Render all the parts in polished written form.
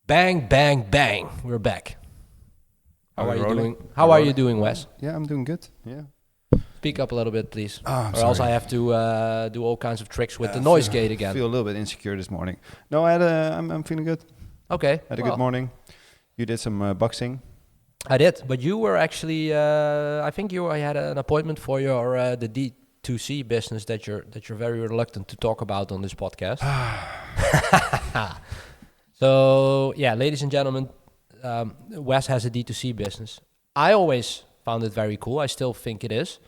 Bang, bang, bang. We're back. How are you rolling? doing? How are you doing, Wes? Yeah, I'm doing good. Yeah. Speak up a little bit, please. I'm Or else sorry. I have to do all kinds of tricks with the noise gate I again. feel a little bit insecure this morning. No, I'm feeling good. Okay. Had a good morning. You did some boxing. I did, but you were actually. I think I had an appointment for your the D2C business that you're very reluctant to talk about on this podcast. So yeah, ladies and gentlemen, Wes has a D2C business. I always found it very cool. I still think it is.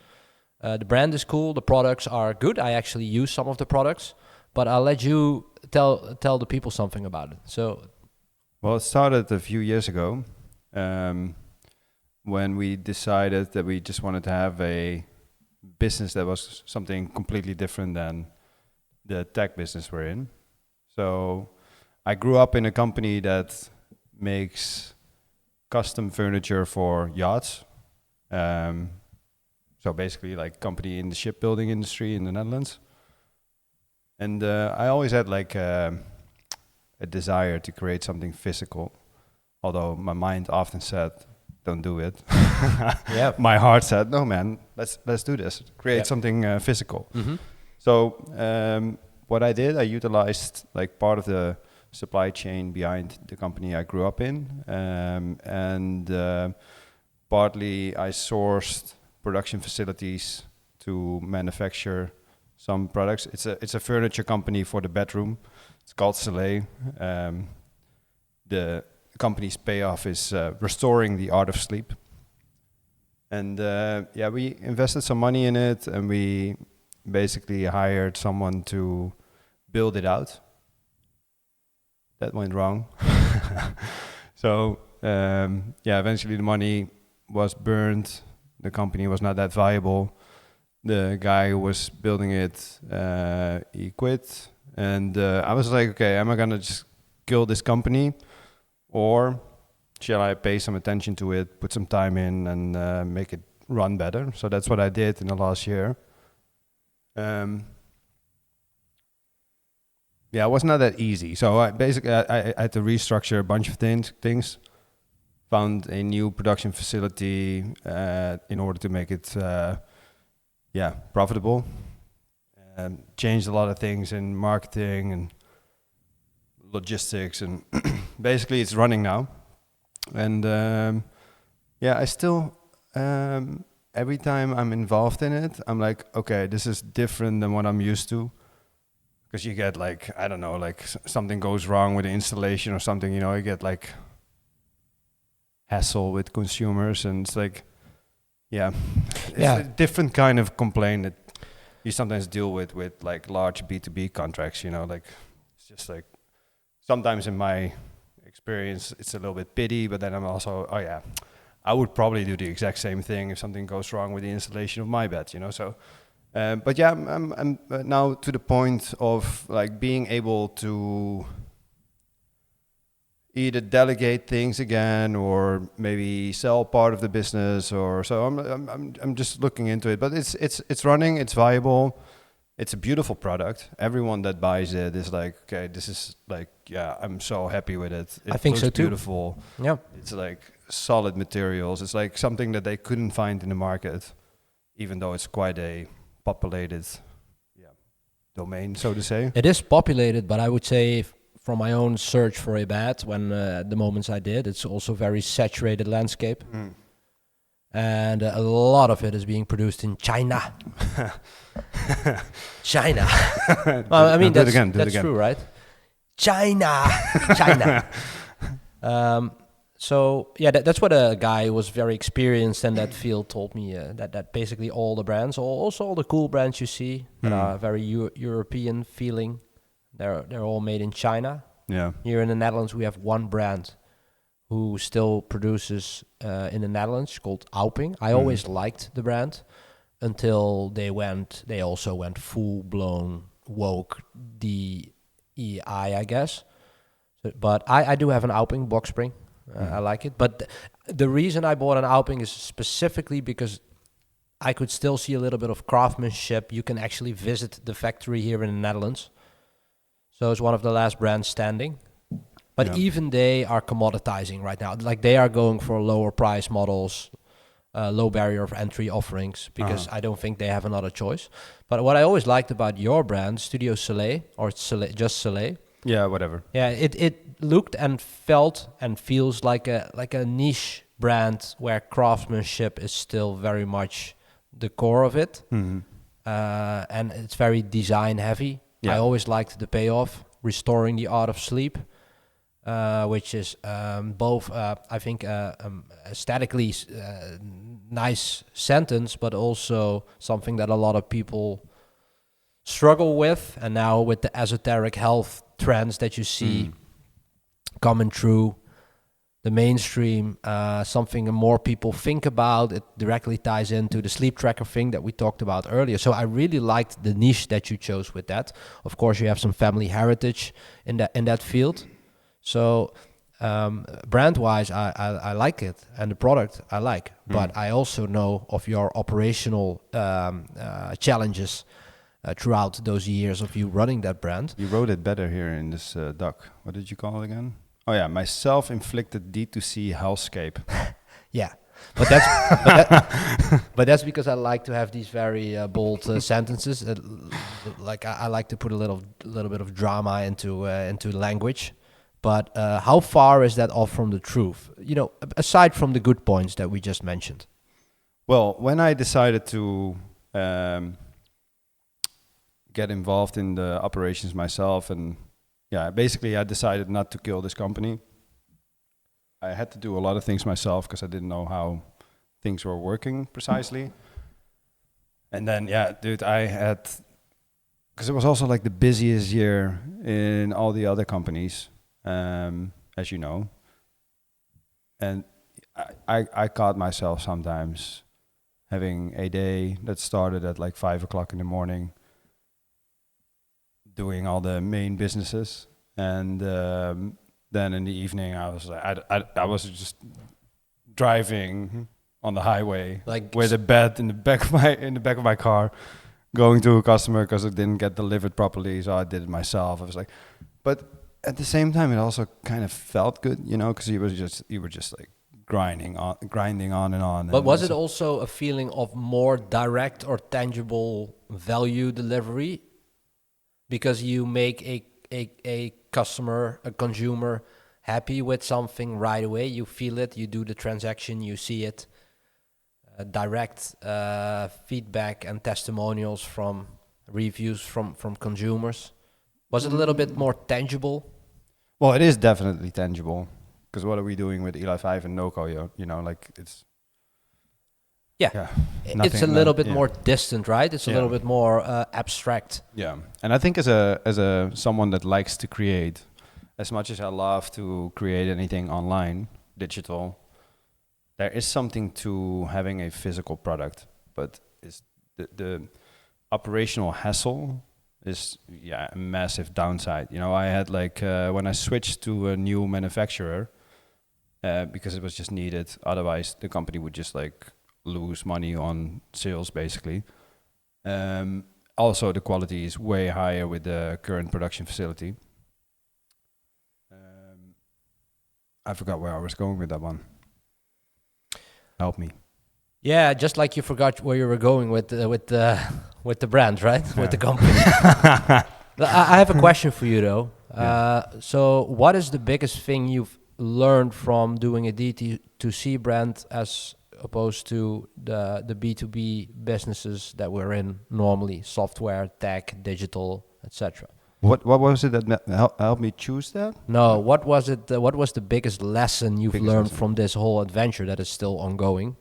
The brand is cool. The products are good. I actually use some of the products, but I'll let you tell the people something about it. So, Well, it started a few years ago when we decided that we just wanted to have a business that was something completely different than the tech business we're in. So I grew up in a company that makes custom furniture for yachts. So basically like company in the shipbuilding industry in the Netherlands. And I always had like a desire to create something physical, although my mind often said, don't do it. yeah. My heart said, no man, let's do this, create something physical. Mm-hmm. So what I did, I utilized like part of the supply chain behind the company I grew up in, and partly I sourced production facilities to manufacture some products. It's a furniture company for the bedroom. It's called Selé. The company's payoff is restoring the art of sleep. And we invested some money in it, and we basically hired someone to build it out. That went wrong. So eventually the money was burned. The company was not that viable. The guy who was building it, he quit. And I was like, okay, am I gonna just kill this company? Or shall I pay some attention to it, put some time in, and make it run better? So that's what I did in the last year. It was not that easy. So I had to restructure a bunch of things. Found a new production facility in order to make it profitable. Changed a lot of things in marketing and logistics, and basically it's running now. And I still every time I'm involved in it, I'm like, okay, this is different than what I'm used to. Because you get like, I don't know, like something goes wrong with the installation or something, you get like hassle with consumers, and it's like, it's a different kind of complaint that you sometimes deal with like large B2B contracts, like it's just like, sometimes in my experience, it's a little bit pity, but then I'm also, I would probably do the exact same thing if something goes wrong with the installation of my bed, so. I'm now to the point of like being able to either delegate things again, or maybe sell part of the business, or so. I'm just looking into it, but it's running, it's viable, it's a beautiful product. Everyone that buys it is like, okay, this is like, I'm so happy with it. I think so too. Beautiful. Yeah, it's like solid materials. It's like something that they couldn't find in the market, even though it's quite a populated domain, so to say. it is populated, but I would say from my own search for a bed, when the moments I did, it's also very saturated landscape. And a lot of it is being produced in China. China. Well, I mean, that's true, right? China. So yeah, that's what a guy who was very experienced in that field told me, that basically all the brands, also all the cool brands you see that are very European feeling, they're all made in China. Yeah. Here in the Netherlands, we have one brand who still produces in the Netherlands called Auping. I always liked the brand until they also went full blown woke DEI, I guess. But I do have an Auping box spring. I like it. But the reason I bought an Auping is specifically because I could still see a little bit of craftsmanship. You can actually visit the factory here in the Netherlands. So it's one of the last brands standing. But Yeah. even they are commoditizing right now. Like they are going for lower price models, low barrier of entry offerings, because I don't think they have another choice. But what I always liked about your brand, Studio Selé, or Selé, just Selé, Yeah, whatever. yeah, it looked and felt and feels like a niche brand where craftsmanship is still very much the core of it, and it's very design heavy. Yeah. I always liked the payoff, restoring the art of sleep, which is both, I think, aesthetically nice sentence, but also something that a lot of people struggle with. And now with the esoteric health trends that you see coming through the mainstream, something more people think about, it directly ties into the sleep tracker thing that we talked about earlier. So I really liked the niche that you chose with that. Of course, you have some family heritage in that field. So brand-wise, I like it, and the product I like. But I also know of your operational challenges throughout those years of you running that brand. You wrote it better here in this doc. What did you call it again? Oh yeah, my self-inflicted D2C hellscape. Yeah, but that's because I like to have these very bold sentences. Like I like to put a little bit of drama into language. But how far is that off from the truth? You know, aside from the good points that we just mentioned. Well, when I decided to get involved in the operations myself, and basically I decided not to kill this company. I had to do a lot of things myself because I didn't know how things were working precisely. And then, dude, I had, because it was also like the busiest year in all the other companies, as you know. And I caught myself sometimes having a day that started at like 5 o'clock in the morning, doing all the main businesses, and then in the evening I was like, I was just driving on the highway, like with a bed in the back of my car, going to a customer because it didn't get delivered properly, so I did it myself. I was like, but at the same time, it also kind of felt good, you know, because you were just like grinding on and on. But was it also a feeling of more direct or tangible value delivery? Because you make a customer, a consumer happy with something right away. You feel it, you do the transaction, you see it. Direct feedback and testimonials from reviews from consumers. Was it a little bit more tangible? Well, it is definitely tangible. Because what are we doing with Eli 5 and Noco? You know, like it's... Yeah. It's a little bit more distant, right? It's a little bit more abstract. Yeah, and I think as a someone that likes to create, as much as I love to create anything online, digital, there is something to having a physical product, but it's the operational hassle is a massive downside. You know, I had like when I switched to a new manufacturer because it was just needed. Otherwise, the company would just like lose money on sales, basically. Also, the quality is way higher with the current production facility. I forgot where I was going with that one. Help me. Yeah, just like you forgot where you were going with the brand, right? Yeah. With the company. I have a question for you though. So, what is the biggest thing you've learned from doing a D2C brand as opposed to the B2B businesses that we're in normally, software, tech, digital, etc.? What was it that helped me choose that? No, what was it? What was the biggest lesson you've learned from this whole adventure that is still ongoing?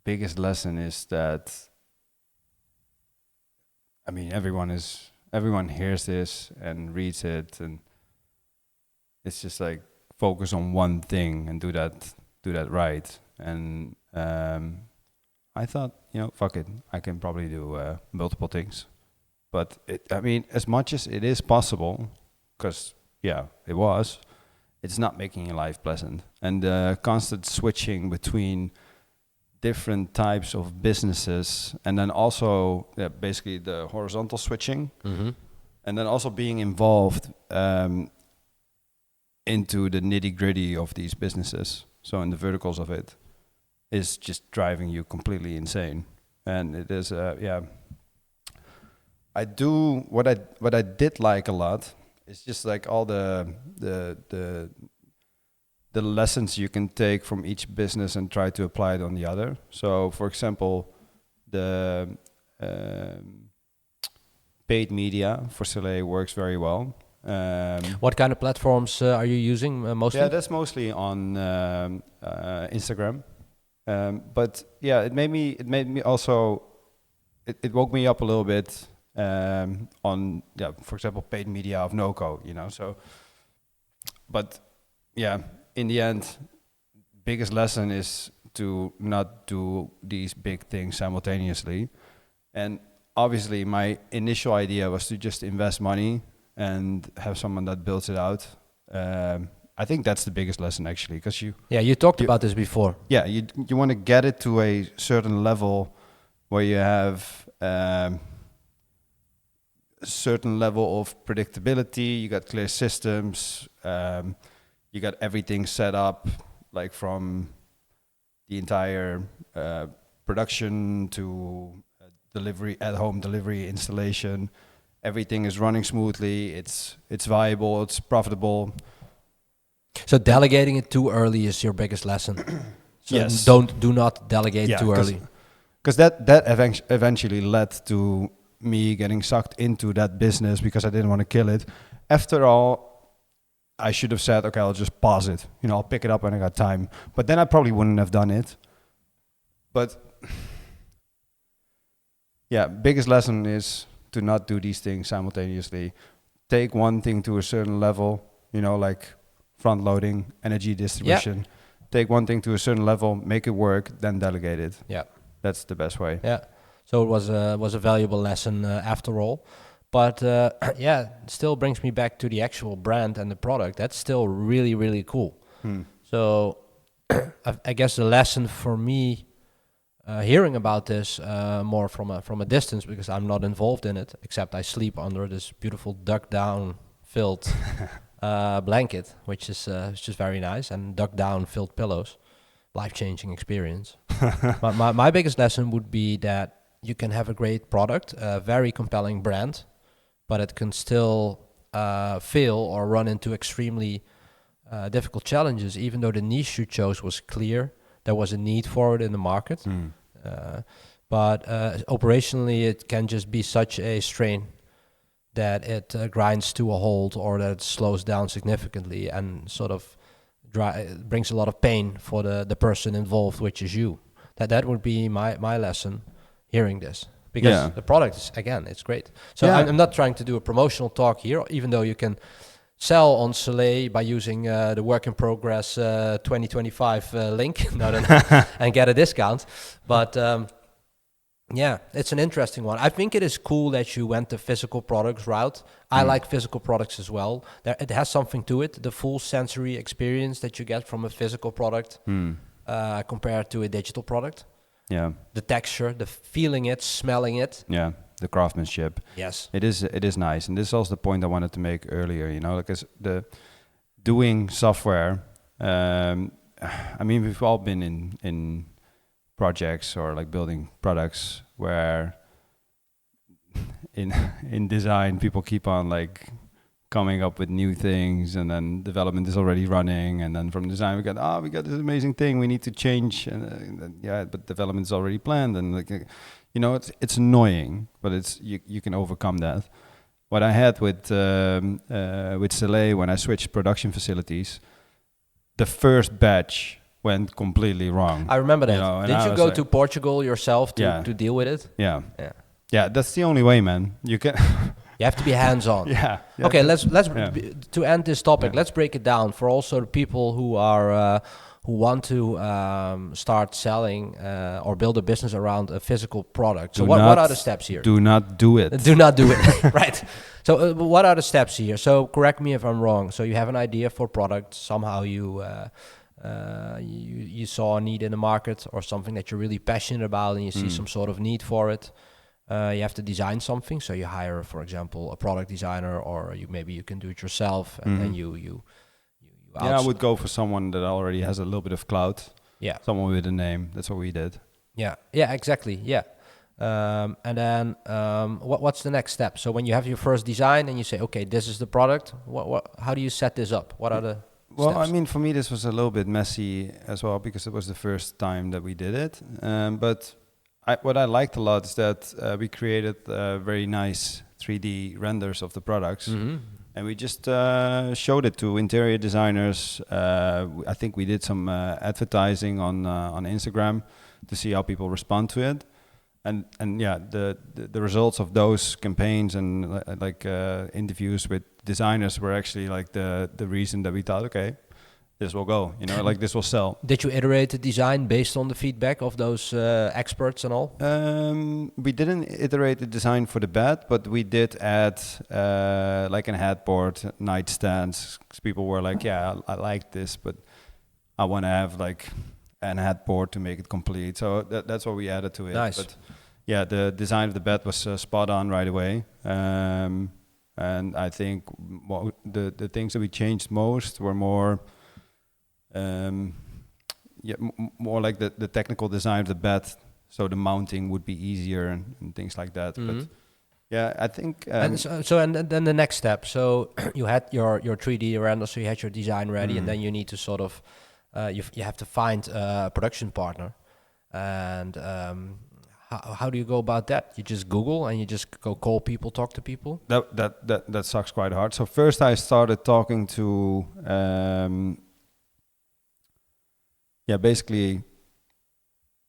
Biggest lesson is that, I mean, everyone hears this and reads it, and it's just like focus on one thing and do that right. And I thought, you know, fuck it, I can probably do multiple things. But I mean, as much as it is possible, because it's not making your life pleasant. And the constant switching between different types of businesses, and then also basically the horizontal switching, and then also being involved into the nitty-gritty of these businesses, so in the verticals of it, is just driving you completely insane. And it is I do what I did like a lot is just like all the lessons you can take from each business and try to apply it on the other. So for example, the paid media for Selé works very well. What kind of platforms are you using mostly? Yeah, that's mostly on Instagram. But yeah, it made me also, it woke me up a little bit on, for example, paid media of no-code, so, but yeah, in the end, biggest lesson is to not do these big things simultaneously. And obviously my initial idea was to just invest money and have someone that builds it out. I think that's the biggest lesson actually, because you talked about this before. Yeah, you want to get it to a certain level where you have a certain level of predictability. You got clear systems. You got everything set up, like from the entire production to delivery, at-home delivery, installation. Everything is running smoothly. It's viable. It's profitable. So delegating it too early is your biggest lesson. So yes. do not delegate too early. Because that eventually led to me getting sucked into that business because I didn't want to kill it. After all, I should have said, okay, I'll just pause it. I'll pick it up when I got time. But then I probably wouldn't have done it. But yeah, biggest lesson is to not do these things simultaneously. Take one thing to a certain level, like front loading, energy distribution. Yep. Take one thing to a certain level, make it work, then delegate it. Yeah, that's the best way. Yeah, so it was a valuable lesson after all. But it still brings me back to the actual brand and the product. That's still really, really cool. So I guess the lesson for me, hearing about this more from a distance, because I'm not involved in it, except I sleep under this beautiful duck down filled blanket, which is just very nice, and duck down filled pillows, life-changing experience. But my biggest lesson would be that you can have a great product, a very compelling brand, but it can still fail or run into extremely difficult challenges, even though the niche you chose was clear. There was a need for it in the market. But operationally, it can just be such a strain that it grinds to a halt, or that it slows down significantly and sort of brings a lot of pain for the person involved, which is you. That would be my lesson hearing this. Because the product is, again, it's great. So I'm not trying to do a promotional talk here, even though you can sell on Selé by using the work in progress 2025 link and get a discount. But it's an interesting one. I think it is cool that you went the physical products route. I like physical products as well. It has something to it, the full sensory experience that you get from a physical product compared to a digital product. Yeah, the texture, the feeling it, smelling it. Yeah, the craftsmanship. Yes, it is nice, and this is also the point I wanted to make earlier. Because the doing software. I mean, we've all been in projects or like building products where in design people keep on like coming up with new things, and then development is already running, and then from design we got this amazing thing we need to change, and but development is already planned, and it's annoying, but you can overcome that. What I had with Selé, when I switched production facilities, the first batch went completely wrong. I remember that. Did you go to Portugal yourself to deal with it? Yeah, that's the only way, man. You can. You have to be hands-on. Okay, let's to end this topic. Let's break it down for also the people who are who want to start selling or build a business around a physical product. So what are the steps here? Do not do it. Do not do it. Right. So what are the steps here? So correct me if I'm wrong. So you have an idea for product. Somehow you you saw a need in the market or something that you're really passionate about, and you see some sort of need for it. You have to design something, so you hire, for example, a product designer, or maybe you can do it yourself, and then you I would go for someone that already has a little bit of clout. Yeah. Someone with a name. That's what we did. Yeah, exactly. Yeah. And then what's the next step? So when you have your first design and you say, okay, this is the product, how do you set this up? What are the Well, steps? I mean, for me, this was a little bit messy as well because it was the first time that we did it. But what I liked a lot is that we created very nice 3D renders of the products. And we just showed it to interior designers. I think we did some advertising on Instagram to see how people respond to it. And yeah, the results of those campaigns and interviews with designers were actually like the reason that we thought, okay, this will go, like this will sell. Did you iterate the design based on the feedback of those experts and all? We didn't iterate the design for the bed, but we did add like a headboard, nightstands. 'Cause people were like, yeah, I like this, but I want to have like an headboard to make it complete. So that's what we added to it. Nice. But yeah, the design of the bed was spot on right away. And I think the things that we changed most were more more like the technical design of the bed, so the mounting would be easier and things like that. But yeah, I think and then the next step. So you had your 3D render, so you had your design ready, and then you need to sort of you have to find a production partner. And how do you go about that? You just Google and you just go call people, talk to people? That sucks quite hard. So first I started talking to basically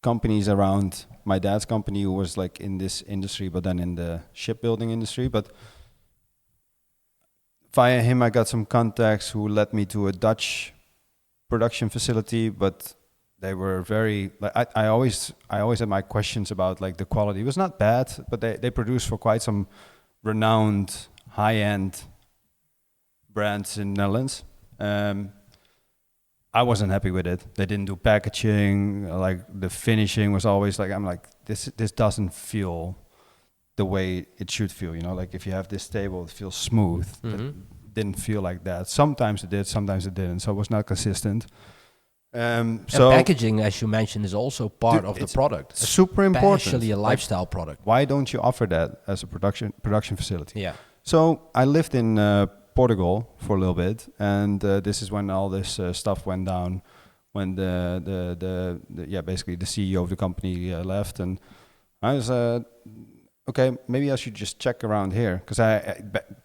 companies around my dad's company, who was like in this industry, but then in the shipbuilding industry. But via him, I got some contacts who led me to a Dutch production facility, but they were very like I always had my questions about like the quality. It was not bad, but they produced for quite some renowned high-end brands in the Netherlands. I wasn't happy with it. They didn't do packaging. Like the finishing was always like, I'm like, this doesn't feel the way it should feel. Like if you have this table, it feels smooth. It didn't feel like that. Sometimes it did, sometimes it didn't. So it was not consistent. So packaging, as you mentioned, is also part of the product. Super important. Especially a lifestyle product. Why don't you offer that as a production facility? Yeah. So I lived in Portugal for a little bit, and this is when all this stuff went down, when basically the CEO of the company left, and I was okay, maybe I should just check around here, because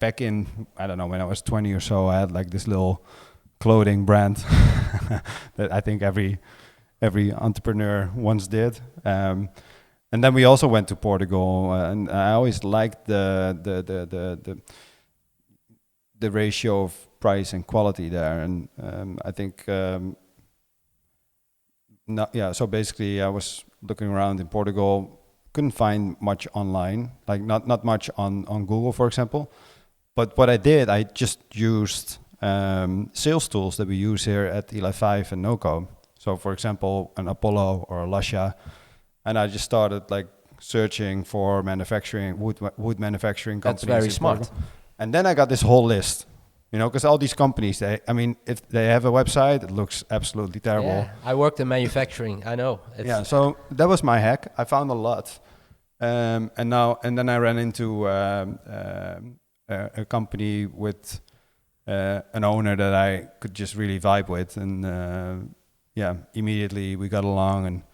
back in, I don't know, when I was 20 or so, I had like this little clothing brand that I think every entrepreneur once did. And then we also went to Portugal, and I always liked the ratio of price and quality there. And I think, so basically I was looking around in Portugal, couldn't find much online, like not much on Google, for example. But what I did, I just used sales tools that we use here at Eli 5 and NoCo. So for example, an Apollo or a Lasha. And I just started like searching for wood manufacturing companies. That's very smart. Portugal. And then I got this whole list, because all these companies, if they have a website, it looks absolutely terrible. Yeah, I worked in manufacturing. I know. So that was my hack. I found a lot. And then I ran into a company with an owner that I could just really vibe with. And immediately we got along, and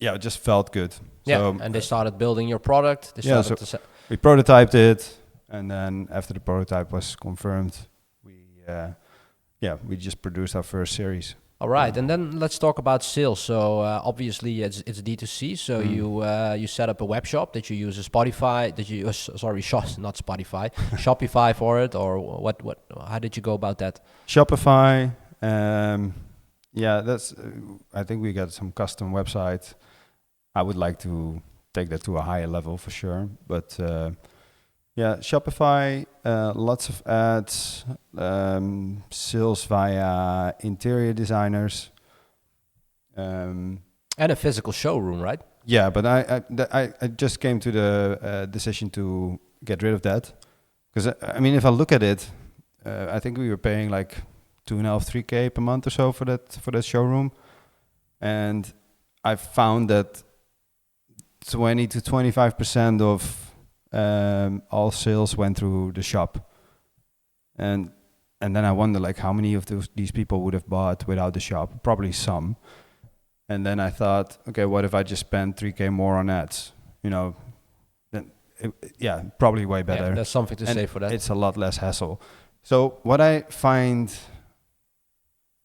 it just felt good. Yeah, so, and they started building your product. We prototyped it. And then after the prototype was confirmed, we just produced our first series. All right, and then let's talk about sales. So obviously it's D2C. So you set up a web shop that you use a Spotify. Not Spotify, Shopify for it, or what? How did you go about that? Shopify. That's. I think we got some custom website. I would like to take that to a higher level for sure, but. Yeah, Shopify, lots of ads, sales via interior designers. And a physical showroom, right? Yeah, but I just came to the decision to get rid of that. Because, I mean, if I look at it, I think we were paying like 2.5, 3K per month or so for that showroom. And I found that 20 to 25% of all sales went through the shop. And then I wonder, like, how many of these people would have bought without the shop? Probably some. And then I thought, okay, what if I just spend 3K more on ads? You know, then probably way better. Yeah, there's something to say for that. It's a lot less hassle. So what I find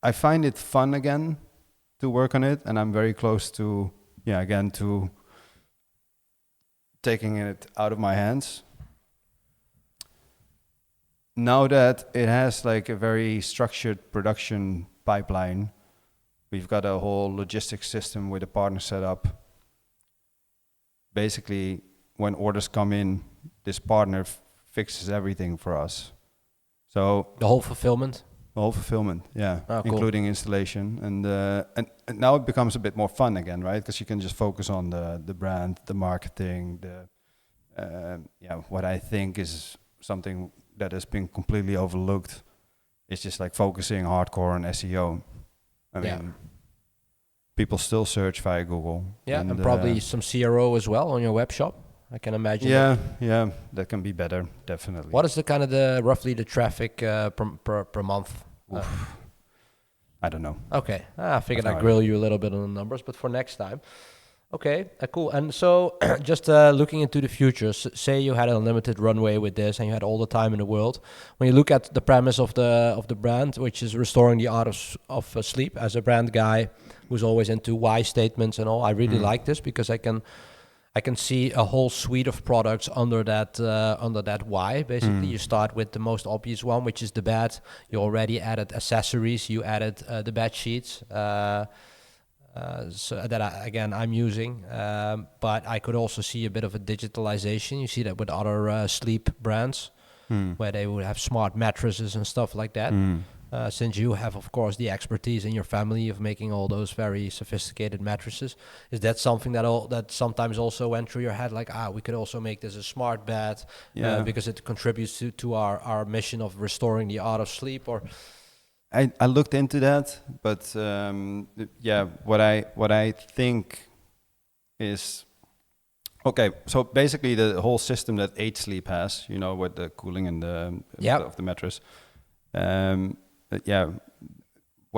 it fun again to work on it, and I'm very close to, again, to taking it out of my hands. Now that it has like a very structured production pipeline, we've got a whole logistics system with a partner set up. Basically, when orders come in, this partner fixes everything for us. So the whole fulfillment? The whole fulfillment, yeah, cool. Including installation. And now it becomes a bit more fun again, right? Because you can just focus on the brand, the marketing, what I think is something that has been completely overlooked. It's just like focusing hardcore on SEO. I mean, people still search via Google. Yeah, and probably some CRO as well on your web shop, I can imagine. Yeah, that can be better, definitely. What is the kind of roughly the traffic per month? I don't know. Okay, I figured I'd grill you a little bit on the numbers, but for next time. Okay, cool. And so just looking into the future, say you had a limited runway with this and you had all the time in the world. When you look at the premise of the brand, which is restoring the art of sleep, as a brand guy who's always into why statements and all, I really like this because I can see a whole suite of products under that why. Basically, you start with the most obvious one, which is the bed. You already added accessories. You added the bed sheets. So that I'm using, but I could also see a bit of a digitalization. You see that with other sleep brands, where they would have smart mattresses and stuff like that. Since you have, of course, the expertise in your family of making all those very sophisticated mattresses, is that something that sometimes also went through your head? Like, we could also make this a smart bed, because it contributes to our mission of restoring the art of sleep, or. I looked into that, but what I think is okay. So basically, the whole system that 8 Sleep has, with the cooling and of the mattress. When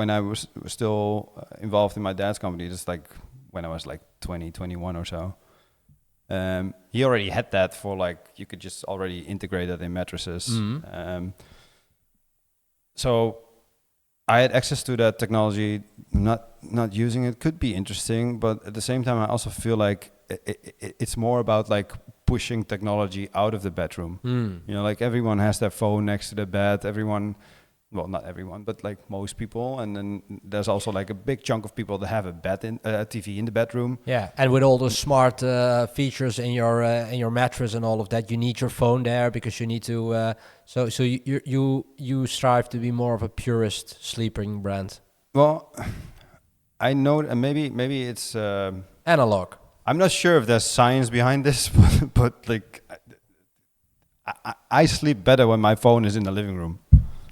I was still involved in my dad's company, just like when I was like 20, 21 or so, he already had that for like you could just already integrate that in mattresses. So I had access to that technology. Not using it could be interesting, but at the same time, I also feel like it's more about like pushing technology out of the bedroom. Like everyone has their phone next to the bed. Well, not everyone, but like most people. And then there's also like a big chunk of people that have a TV in the bedroom. Yeah, and with all the smart features in your mattress and all of that, you need your phone there because you need to. So you strive to be more of a purist sleeping brand. Well, I know, and maybe it's analog. I'm not sure if there's science behind this, but like I sleep better when my phone is in the living room.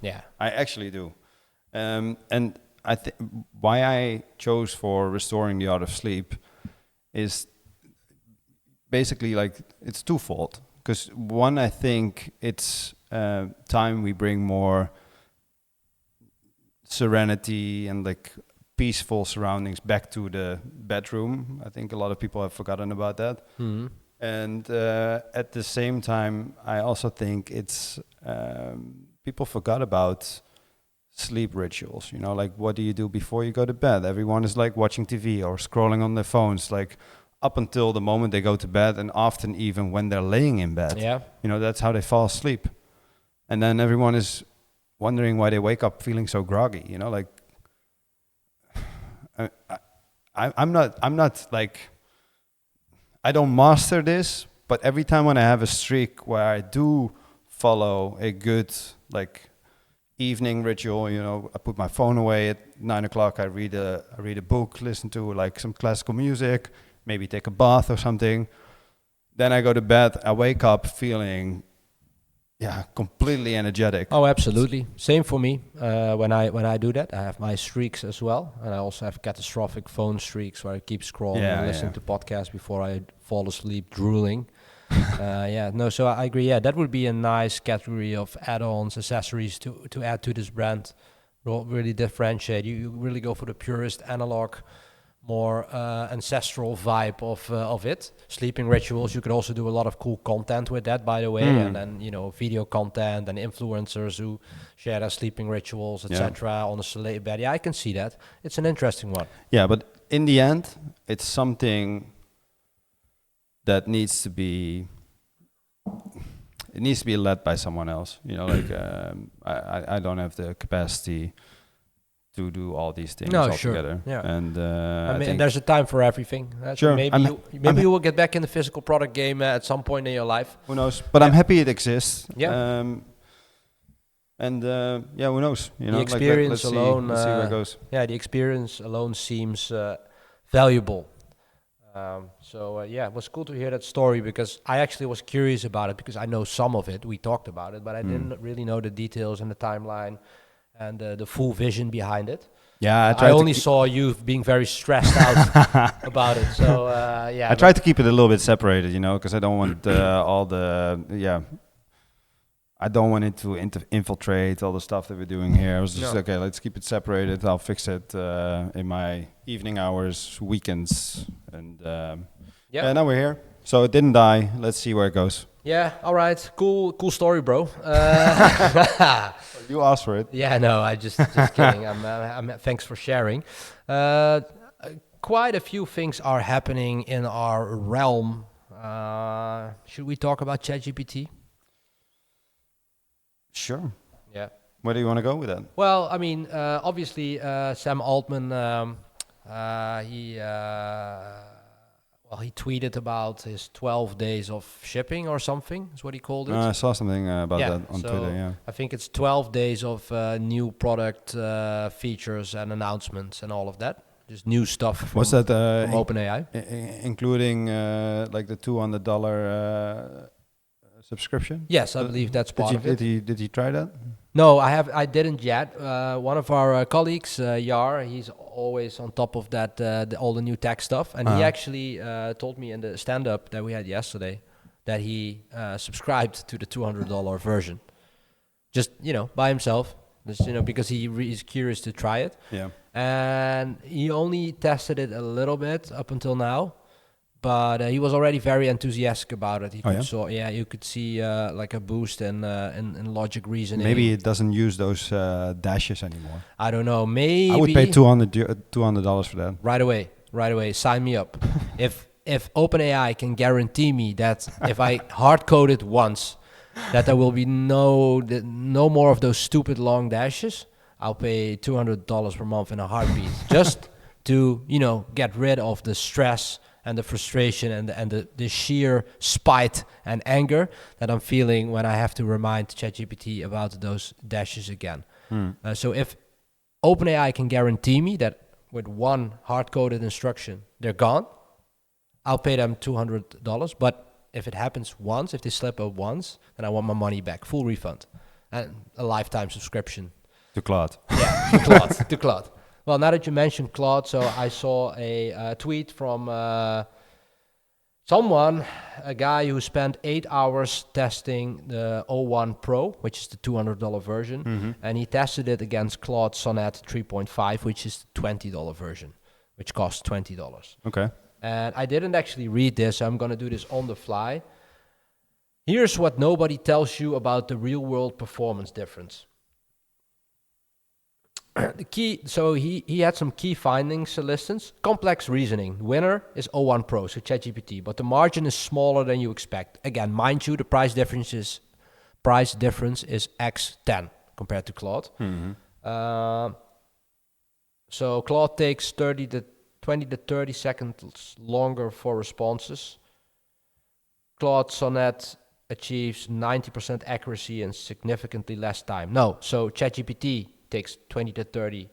Yeah, I actually do. And I think why I chose for restoring the art of sleep is basically like it's twofold. Because one, I think it's time we bring more serenity and like peaceful surroundings back to the bedroom. I think a lot of people have forgotten about that. And at the same time, I also think it's people forgot about sleep rituals. Like what do you do before you go to bed? Everyone is like watching TV or scrolling on their phones, like up until the moment they go to bed, and often even when they're laying in bed. Yeah, that's how they fall asleep. And then everyone is wondering why they wake up feeling so groggy. Like I'm not like I don't master this, But every time when I have a streak where I do follow a good like evening ritual, you know, I put my phone away at 9 o'clock. I read a book, listen to like some classical music, maybe take a bath or something. Then I go to bed. I wake up feeling, completely energetic. Oh, absolutely. Same for me. When I do that, I have my streaks as well, and I also have catastrophic phone streaks where I keep scrolling and listening to podcasts before I fall asleep, drooling. So I agree. Yeah, that would be a nice category of add-ons, accessories to add to this brand. Really differentiate. You really go for the purest analog, more ancestral vibe of it. Sleeping rituals. You could also do a lot of cool content with that, by the way, and then video content and influencers who share their sleeping rituals, etc. on a Selé bed. Yeah, I can see that. It's an interesting one. Yeah, but in the end, it's something that needs to be led by someone else. You know, like I don't have the capacity to do all these things altogether. Yeah. And I mean, there's a time for everything. Sure. Maybe you will get back in the physical product game at some point in your life. Who knows? But I'm happy it exists. Yeah. Who knows? You know, the experience alone. Let's see where it goes. Yeah, the experience alone seems valuable. It was cool to hear that story because I actually was curious about it because I know some of it. We talked about it, but I didn't really know the details and the timeline and the full vision behind it. Yeah, I only saw you being very stressed out about it. So I tried to keep it a little bit separated, you know, because I don't want I don't want it to infiltrate all the stuff that we're doing here. I was just okay. Let's keep it separated. I'll fix it in my evening hours, weekends, and now we're here. So it didn't die. Let's see where it goes. Yeah. All right. Cool story, bro. You asked for it. Yeah. No, I just kidding. I'm thanks for sharing. Quite a few things are happening in our realm. Should we talk about ChatGPT? Sure. Yeah. Where do you want to go with that? Well, I mean, obviously, Sam Altman, he tweeted about his 12 days of shipping or something, is what he called it. I saw something about that on Twitter, yeah. I think it's 12 days of new product features and announcements and all of that. Just new stuff from OpenAI. Including like the $200 subscription? Yes, I believe that's part of it. Did he try that? No, I didn't yet. One of our colleagues, Yar, he's always on top of that, all the new tech stuff. And he actually told me in the stand-up that we had yesterday that he subscribed to the $200 version. Just, by himself. Just, because he's curious to try it. Yeah. And he only tested it a little bit up until now. But he was already very enthusiastic about it. You could see like a boost in logic reasoning. Maybe it doesn't use those dashes anymore. I don't know. Maybe I would pay $200 for that. Right away. Sign me up. If OpenAI can guarantee me that if I hard code it once, that there will be no more of those stupid long dashes, I'll pay $200 per month in a heartbeat just to get rid of the stress and the frustration and the sheer spite and anger that I'm feeling when I have to remind ChatGPT about those dashes again. So if OpenAI can guarantee me that with one hard-coded instruction, they're gone, I'll pay them $200. But if it happens once, if they slip up once, then I want my money back, full refund, and a lifetime subscription. To Claude. Yeah, to Claude. Well, now that you mentioned Claude, so I saw a tweet from a guy who spent 8 hours testing the O1 Pro, which is the $200 version, and he tested it against Claude Sonnet 3.5, which is the $20 version, which costs $20. Okay. And I didn't actually read this, so I'm going to do this on the fly. Here's what nobody tells you about the real-world performance difference. He had some key findings listens. Complex reasoning. Winner is O1 Pro, so ChatGPT, but the margin is smaller than you expect. Again, mind you, the price difference is X10 compared to Claude. So Claude takes 20 to 30 seconds longer for responses. Claude Sonnet achieves 90% accuracy in significantly less time. No, so ChatGPT takes 20 to 30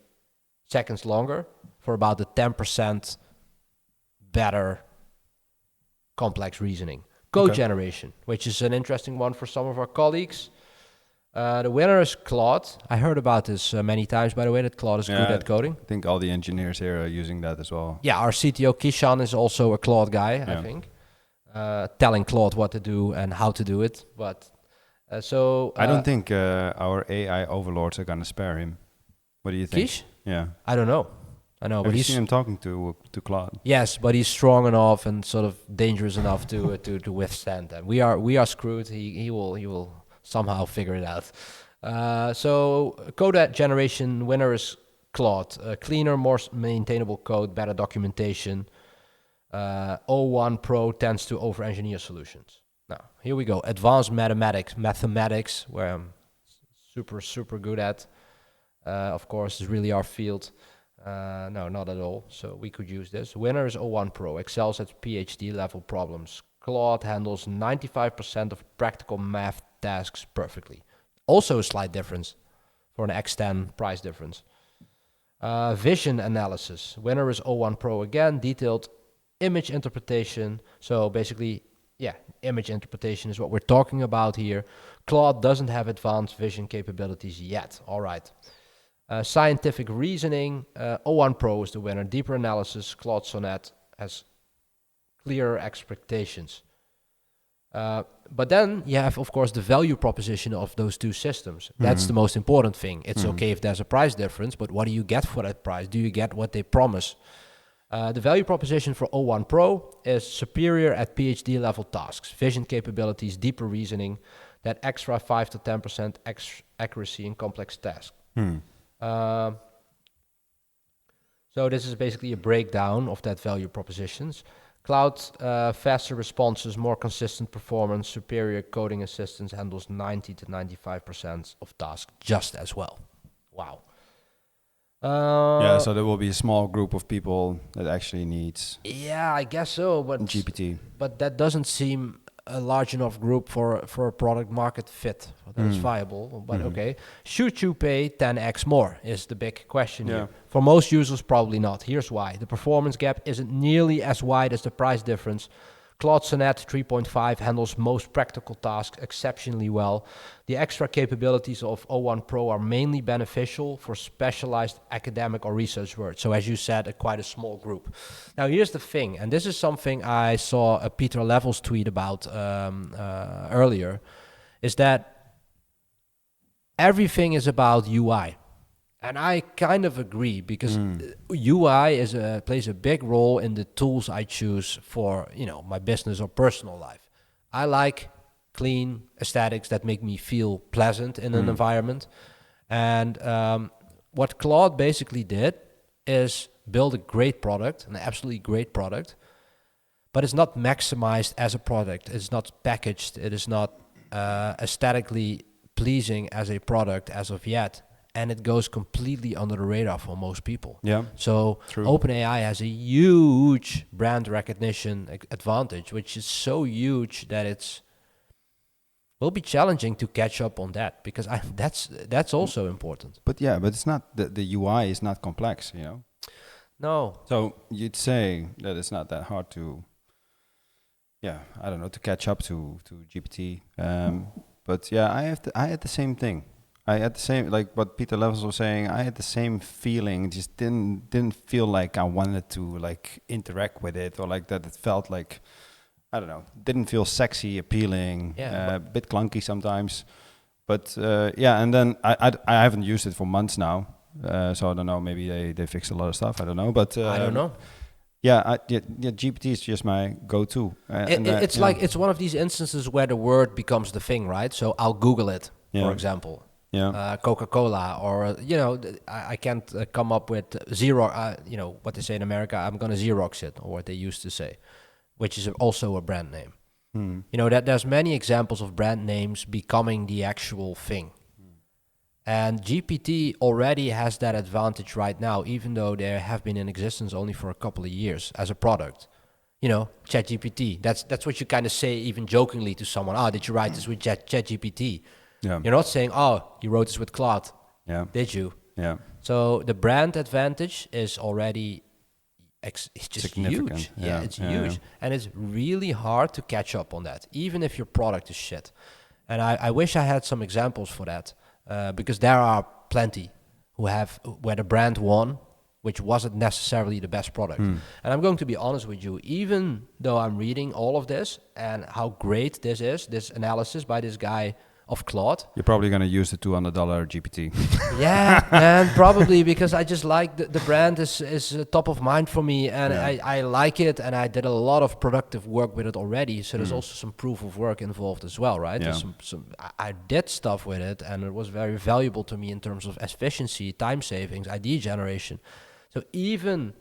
seconds longer for about the 10% better complex reasoning. Code generation, which is an interesting one for some of our colleagues. The winner is Claude. I heard about this many times, by the way, that Claude is good at coding. I think all the engineers here are using that as well. Yeah, our CTO Kishan is also a Claude guy, I think. Telling Claude what to do and how to do it. But I don't think our AI overlords are going to spare him. What do you think? Kish? Yeah. I don't know. I know. Have you seen him talking to Claude? Yes, but he's strong enough and sort of dangerous enough to withstand them. We are screwed. He will somehow figure it out. So code generation winner is Claude. Cleaner, more maintainable code, better documentation. O1 Pro tends to over-engineer solutions. Now, here we go. Advanced mathematics, where I'm super good at. Of course, is really our field. No, not at all. So we could use this. Winner is O1 Pro, excels at PhD level problems. Claude handles 95% of practical math tasks perfectly. Also a slight difference for an X10 price difference. Vision analysis. Winner is O1 Pro again, detailed image interpretation. So basically, image interpretation is what we're talking about here. Claude doesn't have advanced vision capabilities yet. All right. Scientific reasoning, O1 Pro is the winner. Deeper analysis, Claude Sonnet has clearer expectations. But then you have, of course, the value proposition of those two systems. That's the most important thing. It's okay if there's a price difference, but what do you get for that price? Do you get what they promise? The value proposition for O1 Pro is superior at PhD level tasks, vision capabilities, deeper reasoning, that extra 5 to 10% accuracy in complex tasks. So this is basically a breakdown of that value propositions. Cloud, faster responses, more consistent performance, superior coding assistance, handles 90 to 95% of tasks just as well. Wow. So there will be a small group of people that actually needs. Yeah, I guess so, but GPT. But that doesn't seem a large enough group for a product market fit that is viable. But okay, should you pay 10x more is the big question here. For most users, probably not. Here's why. The performance gap isn't nearly as wide as the price difference. Claude Sonnet 3.5 handles most practical tasks exceptionally well. The extra capabilities of O1 Pro are mainly beneficial for specialized academic or research work. So as you said, quite a small group. Now here's the thing, and this is something I saw a Peter Levels tweet about earlier, is that everything is about UI. And I kind of agree, because UI plays a big role in the tools I choose for, my business or personal life. I like clean aesthetics that make me feel pleasant in an environment. And what Claude basically did is build a great product, an absolutely great product, but it's not maximized as a product. It's not packaged. It is not aesthetically pleasing as a product as of yet. And it goes completely under the radar for most people. Yeah. So OpenAI has a huge brand recognition advantage, which is so huge that will be challenging to catch up on that, because that's also important. But it's not the UI is not complex, No. So you'd say that it's not that hard to, to catch up to GPT. But I had the same thing. I had the same, like what Peter Levels was saying, I had the same feeling. Just didn't feel like I wanted to like interact with it, or like that it felt like, I don't know, didn't feel sexy, appealing, a bit clunky sometimes. But and then I haven't used it for months now. So I don't know, maybe they fixed a lot of stuff, I don't know. But I don't know. GPT is just my go-to. It's like, it's one of these instances where the word becomes the thing, right? So I'll Google it, for example. Coca-Cola, or I can't come up with Xerox. What they say in America, I'm gonna Xerox it, or what they used to say, which is also a brand name. That there's many examples of brand names becoming the actual thing, and GPT already has that advantage right now, even though they have been in existence only for a couple of years as a product. ChatGPT. That's what you kind of say, even jokingly, to someone. Oh, did you write this with ChatGPT? Yeah. You're not saying, oh, you wrote this with Claude. Yeah. Did you? Yeah. So the brand advantage is already it's just Significant. huge. Yeah, It's yeah, huge. yeah. And it's really hard to catch up on that, even if your product is shit. And I wish I had some examples for that, because there are plenty where the brand won, which wasn't necessarily the best product. And I'm going to be honest with you, even though I'm reading all of this and how great this is, this analysis by this guy of Claude. You're probably going to use the $200 GPT. Yeah, and probably because I just like the brand is top of mind for me, and I like it, and I did a lot of productive work with it already. So there's also some proof of work involved as well, right? Yeah. There's I did stuff with it, and it was very valuable to me in terms of efficiency, time savings, idea generation. So even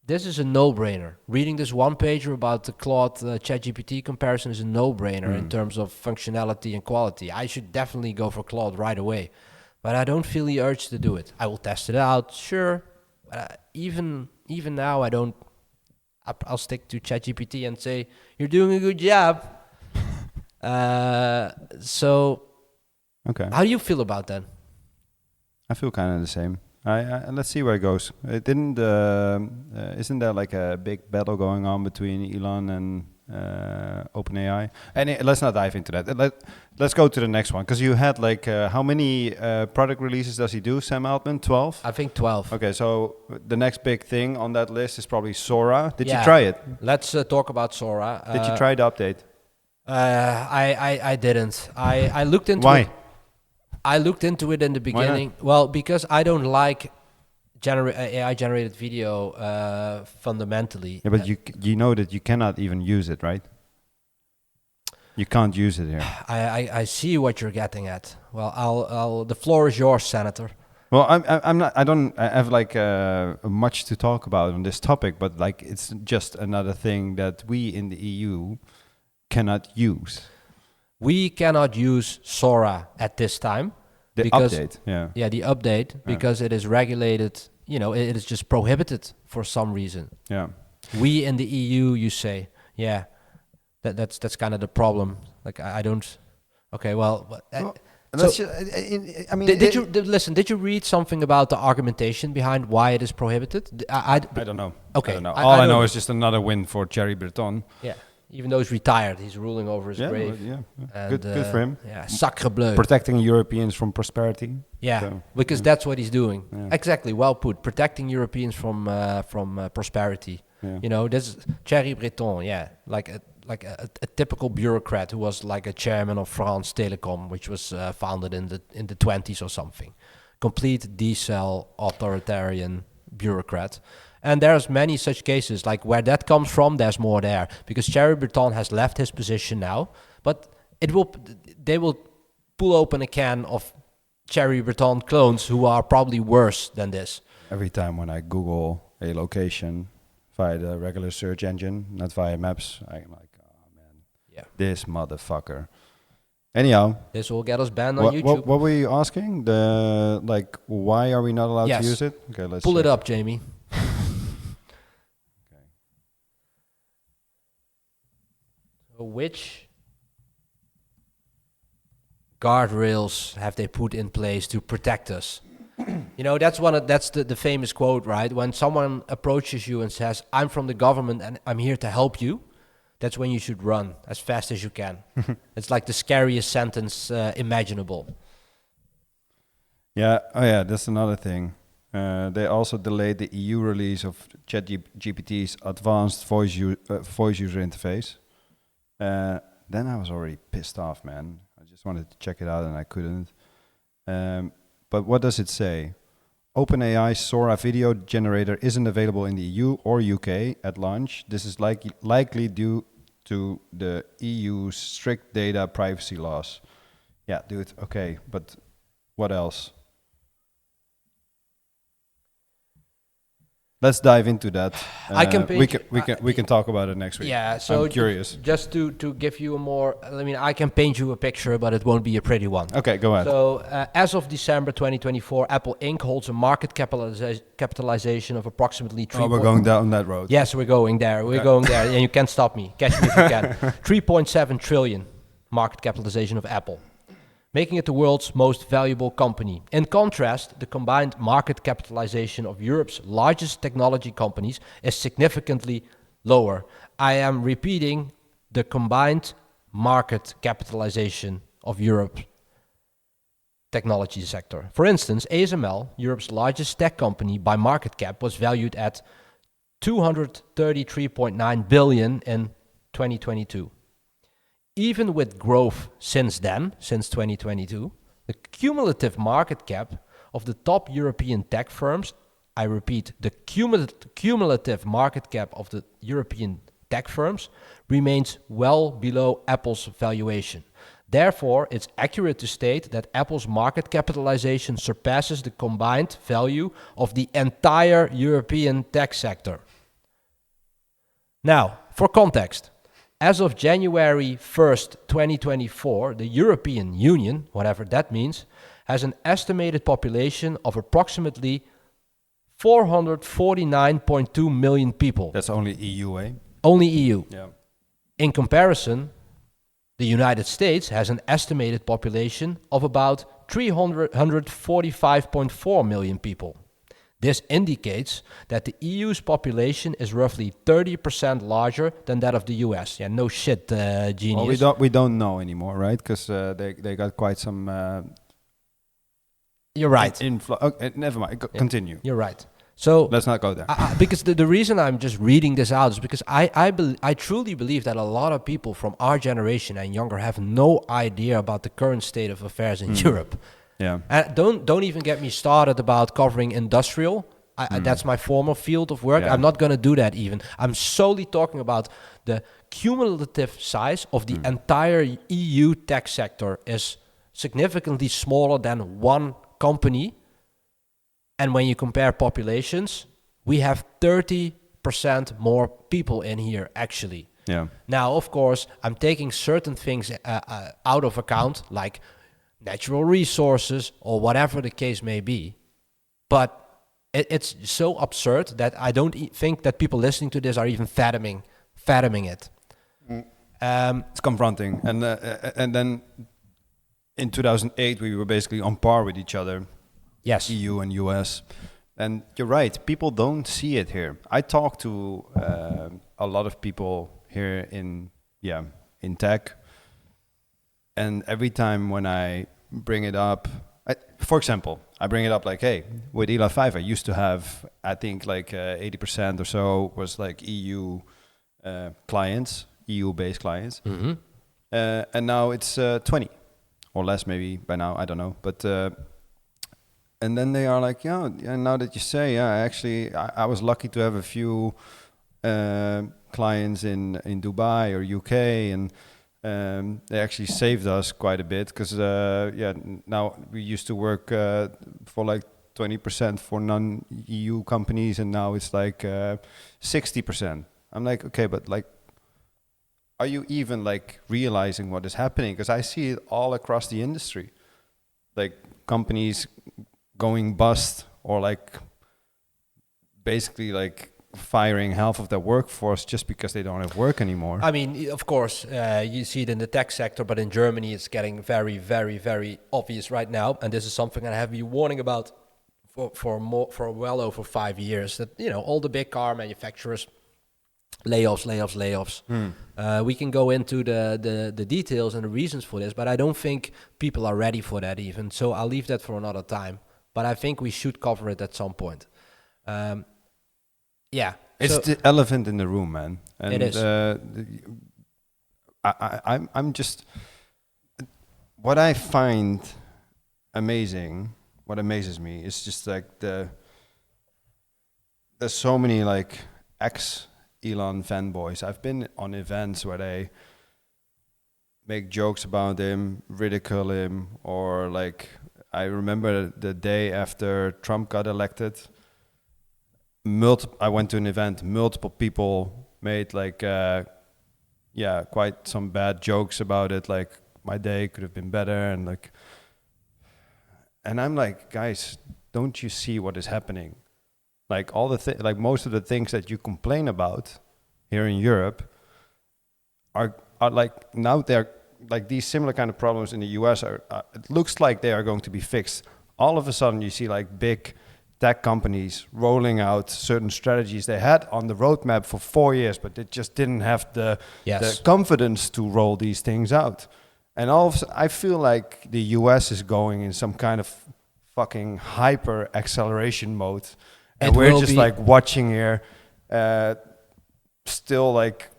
this is a no-brainer. Reading this one-pager about the Claude ChatGPT comparison is a no-brainer in terms of functionality and quality. I should definitely go for Claude right away, but I don't feel the urge to do it. I will test it out, sure. Even now, I don't. I'll stick to ChatGPT and say you're doing a good job. So, Okay. how do you feel about that? I feel kind of the same. Let's see where it goes. It didn't. Isn't there like a big battle going on between Elon and OpenAI? And let's not dive into that. Let's go to the next one, because you had like how many product releases does he do, Sam Altman? 12. I think 12. Okay, so the next big thing on that list is probably Sora. Did you Yeah. try it? Let's talk about Sora. Did you try the update? I didn't. I looked into Why? it. I looked into it in the beginning. Well, because I don't like AI generated video fundamentally. Yeah, but you know that you cannot even use it, right? You can't use it here. I see what you're getting at. Well, I'll the floor is yours, Senator. Well, I'm not. I don't have like much to talk about on this topic, but like it's just another thing that we in the EU cannot use. We cannot use Sora at this time. The update, yeah. Yeah, the update, because it is regulated, it is just prohibited for some reason. Yeah. We in the EU, you say, yeah, that's kind of the problem. Like, I don't, okay, well so I mean, did you read something about the argumentation behind why it is prohibited? I don't know. Okay. I don't know. All I know is just another win for Thierry Breton. Yeah. Even though he's retired, he's ruling over his grave. Yeah. And, Good for him. Yeah, sacre bleu. Protecting Europeans from prosperity. Yeah, So, because that's what he's doing. Yeah. Exactly, well put. Protecting Europeans from prosperity. Yeah. This is Thierry Breton. Yeah, like a typical bureaucrat who was like a chairman of France Telecom, which was founded in the 20s or something. Complete decel authoritarian bureaucrat. And there's many such cases, like where that comes from, there's more there. Because Thierry Breton has left his position now, but they will pull open a can of Thierry Breton clones who are probably worse than this. Every time when I Google a location via the regular search engine, not via maps, I'm like, oh man, this motherfucker. Anyhow, this will get us banned on YouTube. What were you asking? Why are we not allowed to use it? Okay, let's pull it up, Jamie. Which guardrails have they put in place to protect us? That's the famous quote, right? When someone approaches you and says, "I'm from the government and I'm here to help you," that's when you should run as fast as you can. It's like the scariest sentence imaginable. Yeah. Oh yeah, that's another thing. They also delayed the EU release of ChatGPT's advanced voice user interface. Then I was already pissed off, man. I just wanted to check it out and I couldn't. But what does it say? OpenAI's Sora video generator isn't available in the EU or UK at launch. This is likely due to the EU's strict data privacy laws. Yeah, dude, okay, but what else? let's dive into that. I can paint we can talk about it next week. Yeah, so I'm curious. Just to give you a more, I mean, I can paint you a picture, but it won't be a pretty one. Okay, go ahead. So as of December 2024, Apple Inc. holds a market capitalization of approximately 3. Oh, we're going down that road. Yes, we're going there. We're going there, and you can't stop me. Catch me if you can. 3.7 trillion market capitalization of Apple, making it the world's most valuable company. In contrast, the combined market capitalization of Europe's largest technology companies is significantly lower. I am repeating, the combined market capitalization of Europe's technology sector. For instance, ASML, Europe's largest tech company by market cap, was valued at 233.9 billion in 2022. Even with growth since then, since 2022, the cumulative market cap of the top European tech firms, I repeat, the cumulative market cap of the European tech firms remains well below Apple's valuation. Therefore, it's accurate to state that Apple's market capitalization surpasses the combined value of the entire European tech sector. Now, for context, as of January 1st, 2024, the European Union, whatever that means, has an estimated population of approximately 449.2 million people. That's only EU, eh? Only EU. Yeah. In comparison, the United States has an estimated population of about 345.4 million people. This indicates that the EU's population is roughly 30% larger than that of the US. Yeah, no shit, genius. Well, we don't know anymore, right? Because they got quite some. You're right. Never mind. Continue. You're right. So let's not go there. Because the reason I'm just reading this out is because I truly believe that a lot of people from our generation and younger have no idea about the current state of affairs in Europe. Yeah. And don't even get me started about covering industrial. That's my former field of work. Yeah. I'm not going to do that even. I'm solely talking about the cumulative size of the entire EU tech sector is significantly smaller than one company. And when you compare populations, we have 30% more people in here, actually. Yeah. Now, of course, I'm taking certain things out of account, like natural resources or whatever the case may be. But it's so absurd that I don't think that people listening to this are even fathoming it. It's confronting. And then in 2008, we were basically on par with each other. Yes. EU and US. And you're right, people don't see it here. I talk to a lot of people here in tech. And every time when I bring it up, for example, I bring it up like, hey, with Eli 5, I used to have, I think like 80% or so was like EU clients, EU-based clients. Mm-hmm. And now it's 20 or less maybe by now, I don't know. But and then they are like, yeah, now that you say, actually, I was lucky to have a few clients in Dubai or UK, and they actually saved us quite a bit because, now we used to work for like 20% for non-EU companies, and now it's like 60%. I'm like, okay, but like, are you even like realizing what is happening? Because I see it all across the industry, like companies going bust or like basically like firing half of their workforce just because they don't have work anymore. I mean, of course, you see it in the tech sector, but in Germany it's getting very, very, very obvious right now. And this is something I have been warning about for well over 5 years, that, you know, all the big car manufacturers, layoffs. We can go into the details and the reasons for this, but I don't think people are ready for that even. So I'll leave that for another time. But I think we should cover it at some point. Yeah. It's the elephant in the room, man. And it is. I'm just... What I find amazing, what amazes me, is just like there's so many like ex-Elon fanboys. I've been on events where they make jokes about him, ridicule him, or like... I remember the day after Trump got elected, I went to an event, multiple people made like, quite some bad jokes about it. Like my day could have been better. And I'm like, guys, don't you see what is happening? Like like most of the things that you complain about here in Europe are like, now they're like these similar kind of problems in the US it looks like they are going to be fixed. All of a sudden you see like big tech companies rolling out certain strategies they had on the roadmap for 4 years, but they just didn't have the confidence to roll these things out. And I feel like the US is going in some kind of fucking hyper acceleration mode. And we're just like watching here, still like...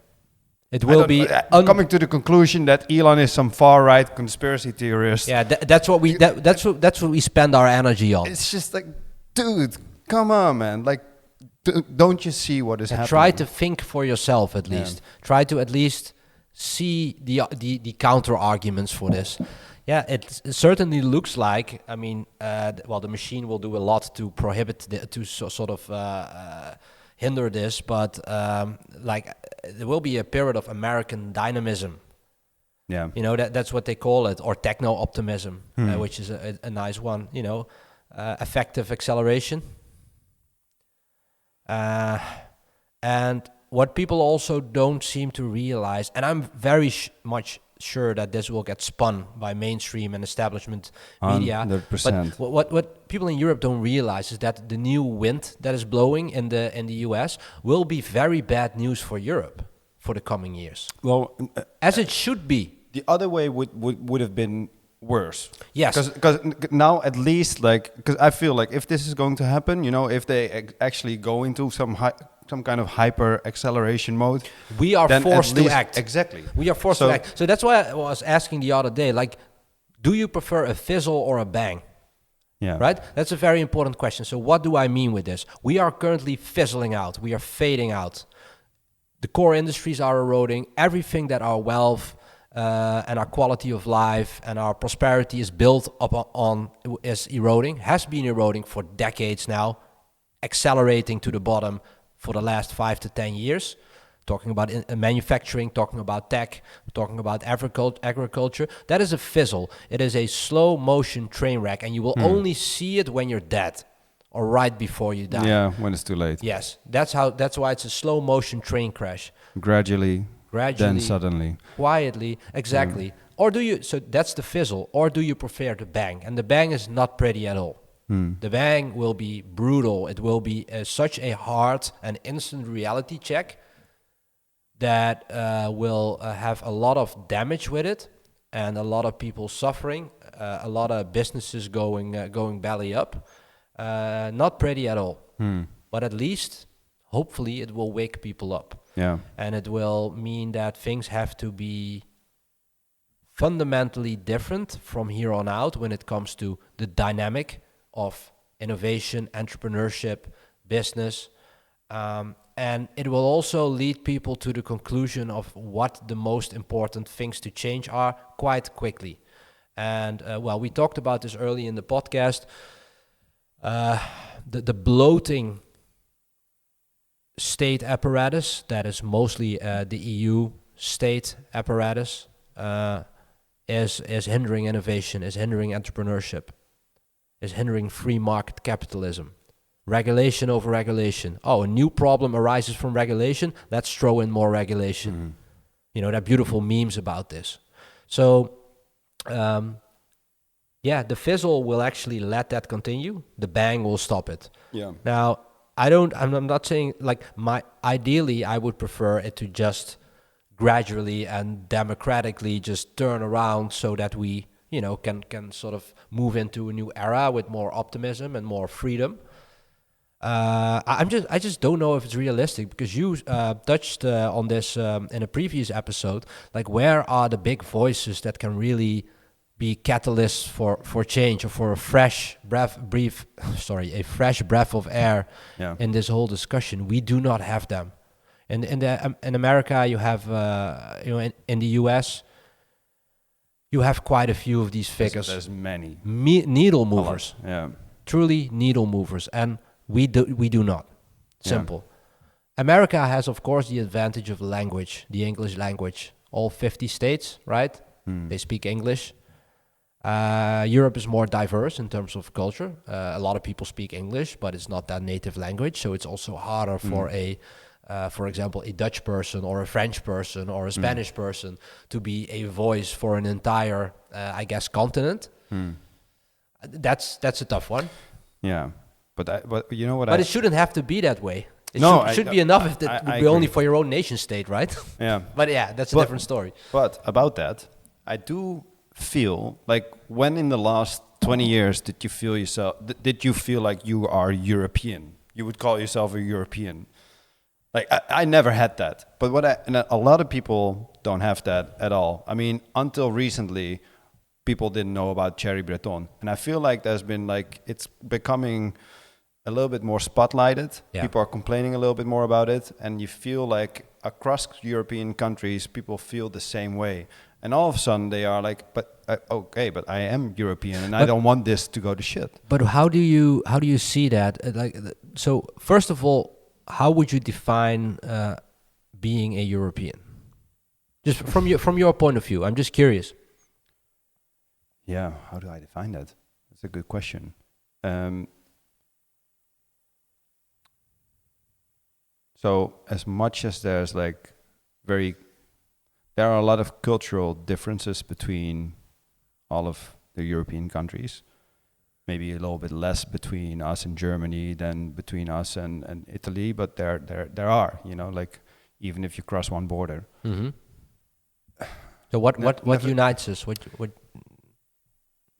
It will be coming to the conclusion that Elon is some far right conspiracy theorist. Yeah, that's what we spend our energy on. It's just like, dude, come on, man! Like, don't you see what is happening? Try to think for yourself at least. Yeah. Try to at least see the counter arguments for this. Yeah, it certainly looks like. I mean, the machine will do a lot to prohibit hinder this, but there will be a period of American dynamism. Yeah, you know, that's what they call it, or techno-optimism, which is a nice one. You know, effective acceleration. And what people also don't seem to realize, and I'm very much sure that this will get spun by mainstream and establishment media. 100%. But what people in Europe don't realize is that the new wind that is blowing in the US will be very bad news for Europe for the coming years. Well, as it should be. The other way would have been worse. Yes. Because now at least, like, because I feel like if this is going to happen, you know, if they actually go into some kind of hyper acceleration mode, we are forced to act. Exactly. We are forced to act. So that's why I was asking the other day, like, do you prefer a fizzle or a bang? Yeah. Right? That's a very important question. So what do I mean with this? We are currently fizzling out. We are fading out. The core industries are eroding. Everything that our wealth and our quality of life and our prosperity is built on is eroding, has been eroding for decades now, accelerating to the bottom for the last 5 to 10 years. Talking about manufacturing, talking about tech, talking about agriculture. That is a fizzle. It is a slow motion train wreck, and you will only see it when you're dead or right before you die. Yeah, when it's too late. Yes, that's why it's a slow motion train crash. Gradually, then suddenly. Quietly, exactly. Yeah. Or so that's the fizzle, or do you prefer the bang? And the bang is not pretty at all. The bang will be brutal. It will be such a hard and instant reality check that will have a lot of damage with it, and a lot of people suffering, a lot of businesses going belly up. Not pretty at all. But at least, hopefully, it will wake people up. Yeah. And it will mean that things have to be fundamentally different from here on out when it comes to the dynamic of innovation, entrepreneurship, business. And it will also lead people to the conclusion of what the most important things to change are quite quickly. And we talked about this early in the podcast. The bloating state apparatus, that is mostly the EU state apparatus, is hindering innovation, is hindering entrepreneurship, is hindering free market capitalism. Regulation over regulation. Oh, a new problem arises from regulation. Let's throw in more regulation. You know, there are beautiful memes about this. So, the fizzle will actually let that continue. The bang will stop it. Yeah. Now, I'm not saying, like, ideally, I would prefer it to just gradually and democratically just turn around so that we, you know, can sort of move into a new era with more optimism and more freedom. I just don't know if it's realistic, because you touched on this in a previous episode. Like, where are the big voices that can really be catalysts for change, or for a fresh breath of air in this whole discussion? We do not have them. In America, you have in the US, you have quite a few of these figures. There's many needle movers. Yeah, truly needle movers, and we do not. Simple. America has, of course, the advantage of language, the English language. All 50 states, right? They speak English. Europe is more diverse in terms of culture. A lot of people speak English, but it's not their native language, so it's also harder for for example, a Dutch person or a French person or a Spanish person to be a voice for an entire, I guess, continent. That's a tough one. Yeah, but you know what? But it shouldn't have to be that way. It should be enough if that would be only for your own nation state, right? Yeah. But yeah, that's a different story. But about that, I do feel like, when in the last 20 years did you feel like you are European? You would call yourself a European? Like, I never had that. But and a lot of people don't have that at all. I mean, until recently, people didn't know about Cherry Breton. And I feel like there's been it's becoming a little bit more spotlighted. Yeah. People are complaining a little bit more about it. And you feel like across European countries, people feel the same way. And all of a sudden they are like, but I am European and I don't want this to go to shit. But how do you see that? So first of all, how would you define being a European? Just from your point of view, I'm just curious. Yeah, how do I define that? That's a good question. So as much as there's there are a lot of cultural differences between all of the European countries. Maybe a little bit less between us and Germany than between us and Italy, but there are, even if you cross one border. Mm-hmm. So what unites us?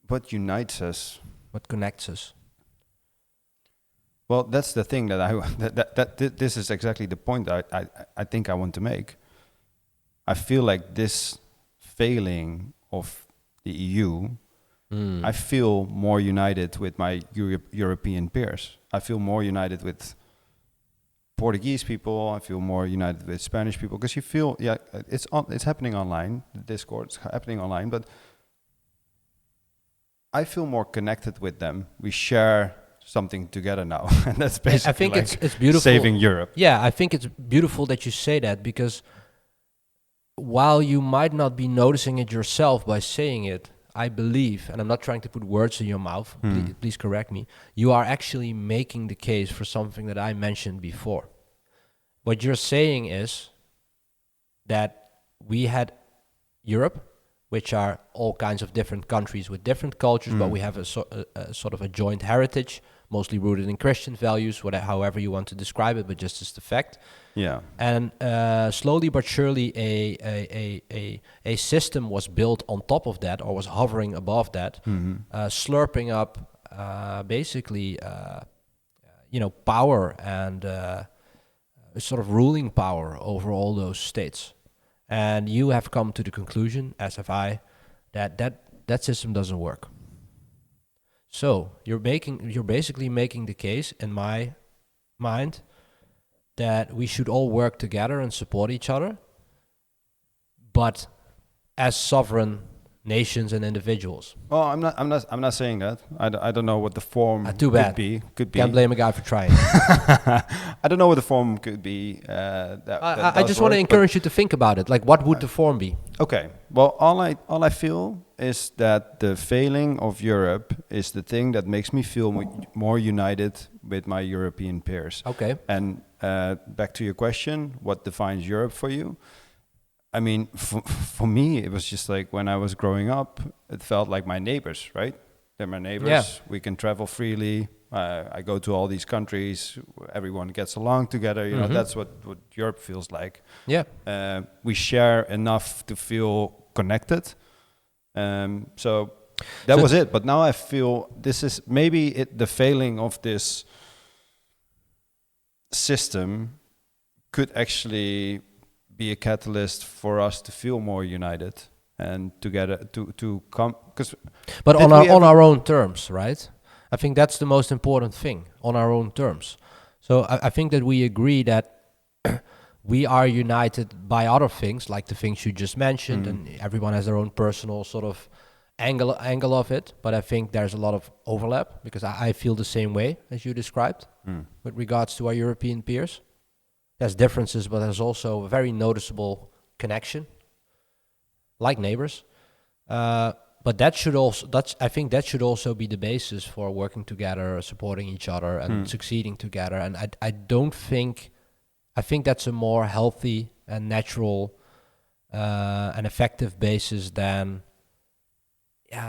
What unites us? What connects us? Well, that's the thing that this is exactly the point I think I want to make. I feel like this failing of the EU, I feel more united with my European peers. I feel more united with Portuguese people. I feel more united with Spanish people, because you feel, it's happening online. The Discord's happening online, but I feel more connected with them. We share something together now, and that's basically. I think it's beautiful. Saving Europe. Yeah, I think it's beautiful that you say that, because while you might not be noticing it yourself by saying it, I believe, and I'm not trying to put words in your mouth, please correct me, you are actually making the case for something that I mentioned before. What you're saying is that we had Europe, which are all kinds of different countries with different cultures, but we have a sort of a joint heritage, mostly rooted in Christian values, however you want to describe it, but just as the fact. Yeah. And slowly but surely a system was built on top of that, or was hovering above that, slurping up basically power and sort of ruling power over all those states. And you have come to the conclusion, as have I, that system doesn't work. So you're basically making the case, in my mind, that we should all work together and support each other, but as sovereign nations and individuals. Oh, I'm not saying that. I don't know what the form too bad. Could be. Can't blame a guy for trying. I don't know what the form could be. I just want to encourage you to think about it. Like, what would the form be? Okay. Well, all I feel is that the failing of Europe is the thing that makes me feel more united with my European peers. Okay. And back to your question, what defines Europe for you? I mean, for me, it was just like when I was growing up, it felt like my neighbors, right? They're my neighbors. Yeah. We can travel freely. I go to all these countries. Everyone gets along together. You know, that's what Europe feels like. Yeah. We share enough to feel connected. So was it. But now I feel this is maybe the failing of this system could actually be a catalyst for us to feel more united and together to come. But on our own terms, right? I think that's the most important thing, on our own terms. So I think that we agree that we are united by other things, like the things you just mentioned, and everyone has their own personal sort of angle of it, but I think there's a lot of overlap because I feel the same way as you described with regards to our European peers. There's differences, but there's also a very noticeable connection, like neighbors. But that should also, I think that should also be the basis for working together, supporting each other, and succeeding together. And I think that's a more healthy and natural and effective basis than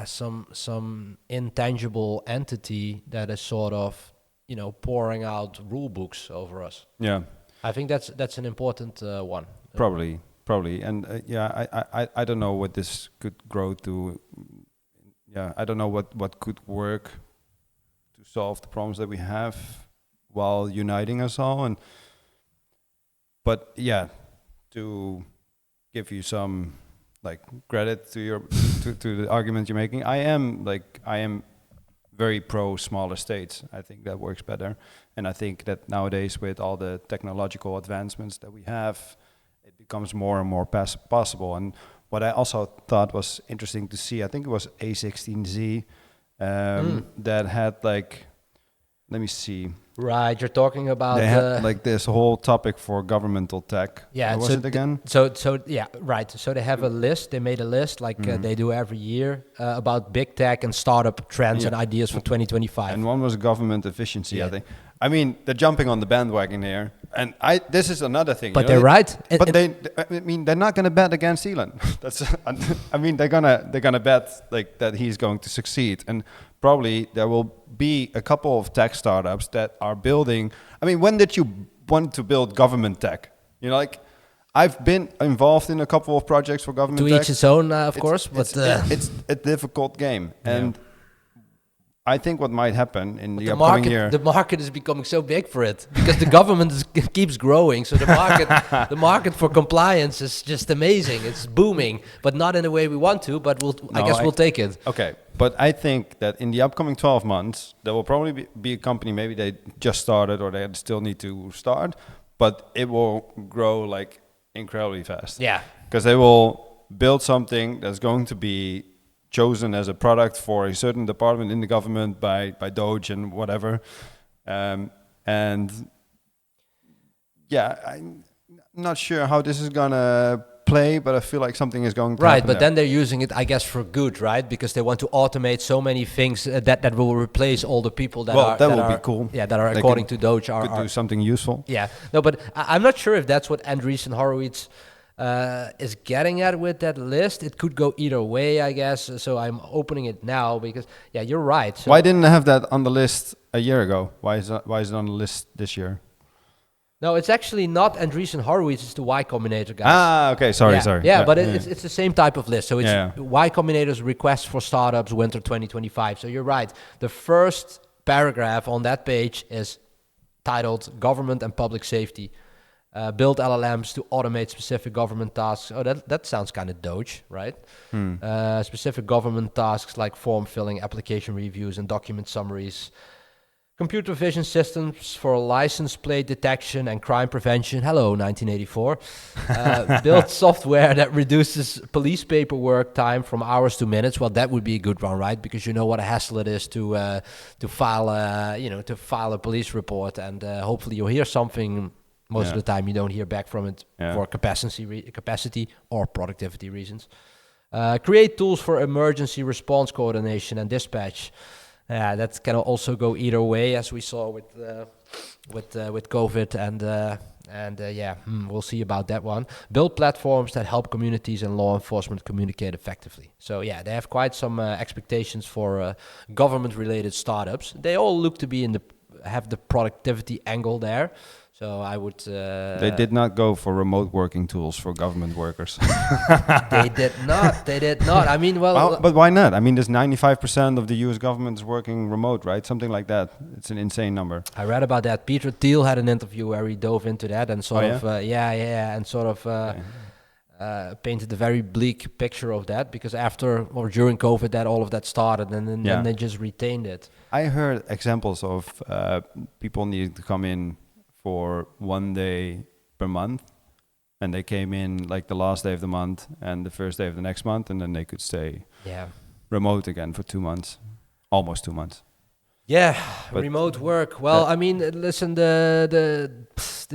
some intangible entity that is sort of pouring out rule books over us. Yeah, I think that's an important one. Probably, and I don't know what this could grow to. Yeah, I don't know what could work to solve the problems that we have while uniting us all. But yeah, to give you some credit to your to the argument you're making, I am very pro smaller states. I think that works better, and I think that nowadays with all the technological advancements that we have, it becomes more and more possible. And what I also thought was interesting to see, I think it was A16Z that had let me see. Right, you're talking about they had this whole topic for governmental tech. Yeah, what was it again? So yeah, right. So they have a list. They made a list they do every year about big tech and startup trends and ideas for 2025. And one was government efficiency, I think. I mean, they're jumping on the bandwagon here, and this is another thing. But they're right. They're not going to bet against Elon. That's. I mean, they're gonna bet that he's going to succeed, and probably there will be a couple of tech startups that are building. I mean, when did you want to build government tech? I've been involved in a couple of projects for government tech. To each its own, of course. But it's a difficult game, and I think what might happen in the upcoming year, the market is becoming so big for it because the government keeps growing. So the market for compliance is just amazing. It's booming, but not in the way we want to. But I guess we'll take it. Okay, but I think that in the upcoming 12 months, there will probably be a company. Maybe they just started or they still need to start, but it will grow incredibly fast. Yeah, because they will build something that's going to be chosen as a product for a certain department in the government by Doge and whatever. I'm not sure how this is gonna play, but I feel like something is going to happen but then they're using it, I guess, for good, right? Because they want to automate so many things that will replace all the people that be cool. Yeah, that are according to Doge could do something useful. Yeah, no, but I'm not sure if that's what Andreessen Horowitz is getting at with that list. It could go either way, I guess. So I'm opening it now because, you're right. So why didn't I have that on the list a year ago? Why is it on the list this year? No, it's actually not Andreessen Horowitz. It's the Y Combinator guys. Ah, okay. Sorry. Yeah, but it's the same type of list. So it's Y Combinator's request for startups winter 2025. So you're right. The first paragraph on that page is titled Government and Public Safety. Build LLMs to automate specific government tasks. Oh, that sounds kind of Doge, right? Specific government tasks like form filling, application reviews, and document summaries. Computer vision systems for license plate detection and crime prevention. Hello, 1984. Build software that reduces police paperwork time from hours to minutes. Well, that would be a good one, right? Because you know what a hassle it is to file a police report, and hopefully you'll hear something. Most of the time, you don't hear back from it for capacity or productivity reasons. Create tools for emergency response coordination and dispatch. That can also go either way, as we saw with COVID, and we'll see about that one. Build platforms that help communities and law enforcement communicate effectively. So they have quite some expectations for government-related startups. They all look to be have the productivity angle there. So I would. They did not go for remote working tools for government workers. They did not. I mean, but why not? I mean, there's 95% of the U.S. government is working remote, right? Something like that. It's an insane number. I read about that. Peter Thiel had an interview where he dove into that and painted a very bleak picture of that because after or during COVID, that all of that started, and then they just retained it. I heard examples of people needing to come in for 1 day per month, and they came in the last day of the month and the first day of the next month, and then they could stay. remote again for 2 months, almost 2 months. Yeah, But remote work. Well, I mean, listen, the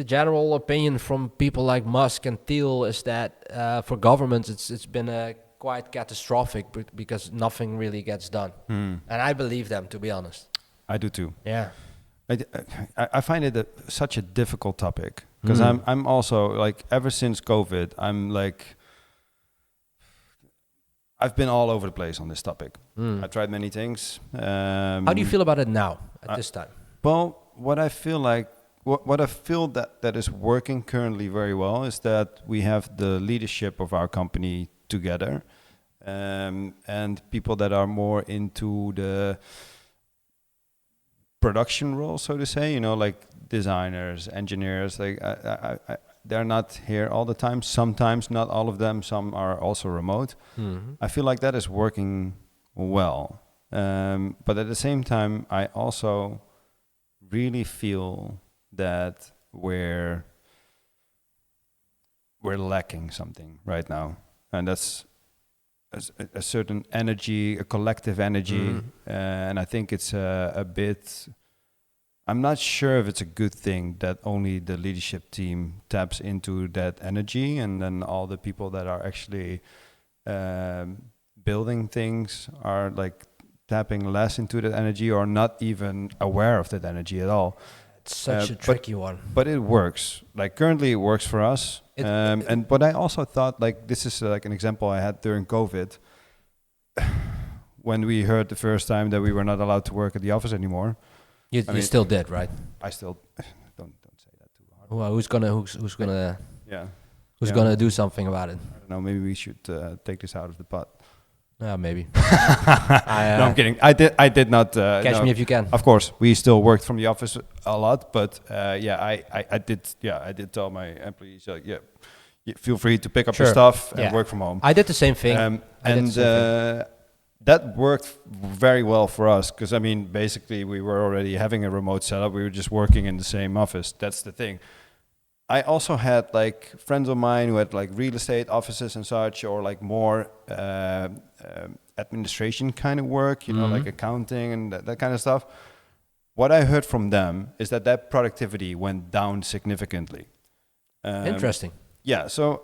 general opinion from people like Musk and Thiel is that for governments, it's been quite catastrophic because nothing really gets done, and I believe them, to be honest. I do too. Yeah. I find it such a difficult topic because I'm also like, ever since COVID, I'm like, I've been all over the place on this topic. I've tried many things. How do you feel about it now at this time? Well, what I feel like, what I feel that is working currently very well is that we have the leadership of our company together, and people that are more into the production role, so to say, you know, like designers, engineers, like they're not here all the time. Sometimes, not all of them. Some are also remote. I feel like that is working well. But at the same time, I also really feel that we're lacking something right now. And that's a certain energy, a collective energy. And I think it's a bit... I'm not sure if it's a good thing that only the leadership team taps into that energy, and then all the people that are actually building things are like tapping less into that energy or not even aware of that energy at all. It's such a tricky one. But it works. Like currently it works for us. But I also thought, like, this is like an example I had during COVID when we heard the first time that we were not allowed to work at the office anymore. You still did, right? I still don't say that too hard. Well, who's gonna Yeah. gonna do something about it? I don't know. Maybe we should take this out of the pot. Maybe. No, I'm kidding. I did not. Catch me if you can. Of course, we still worked from the office a lot, but I did. Yeah, I did tell my employees, feel free to pick up your stuff and work from home. I did the same thing. That worked very well for us because, I mean, basically we were already having a remote setup. We were just working in the same office. That's the thing. I also had like friends of mine who had like real estate offices and such, or like more administration kind of work, you know, like accounting and that kind of stuff. What I heard from them is that productivity went down significantly. Interesting. Yeah, so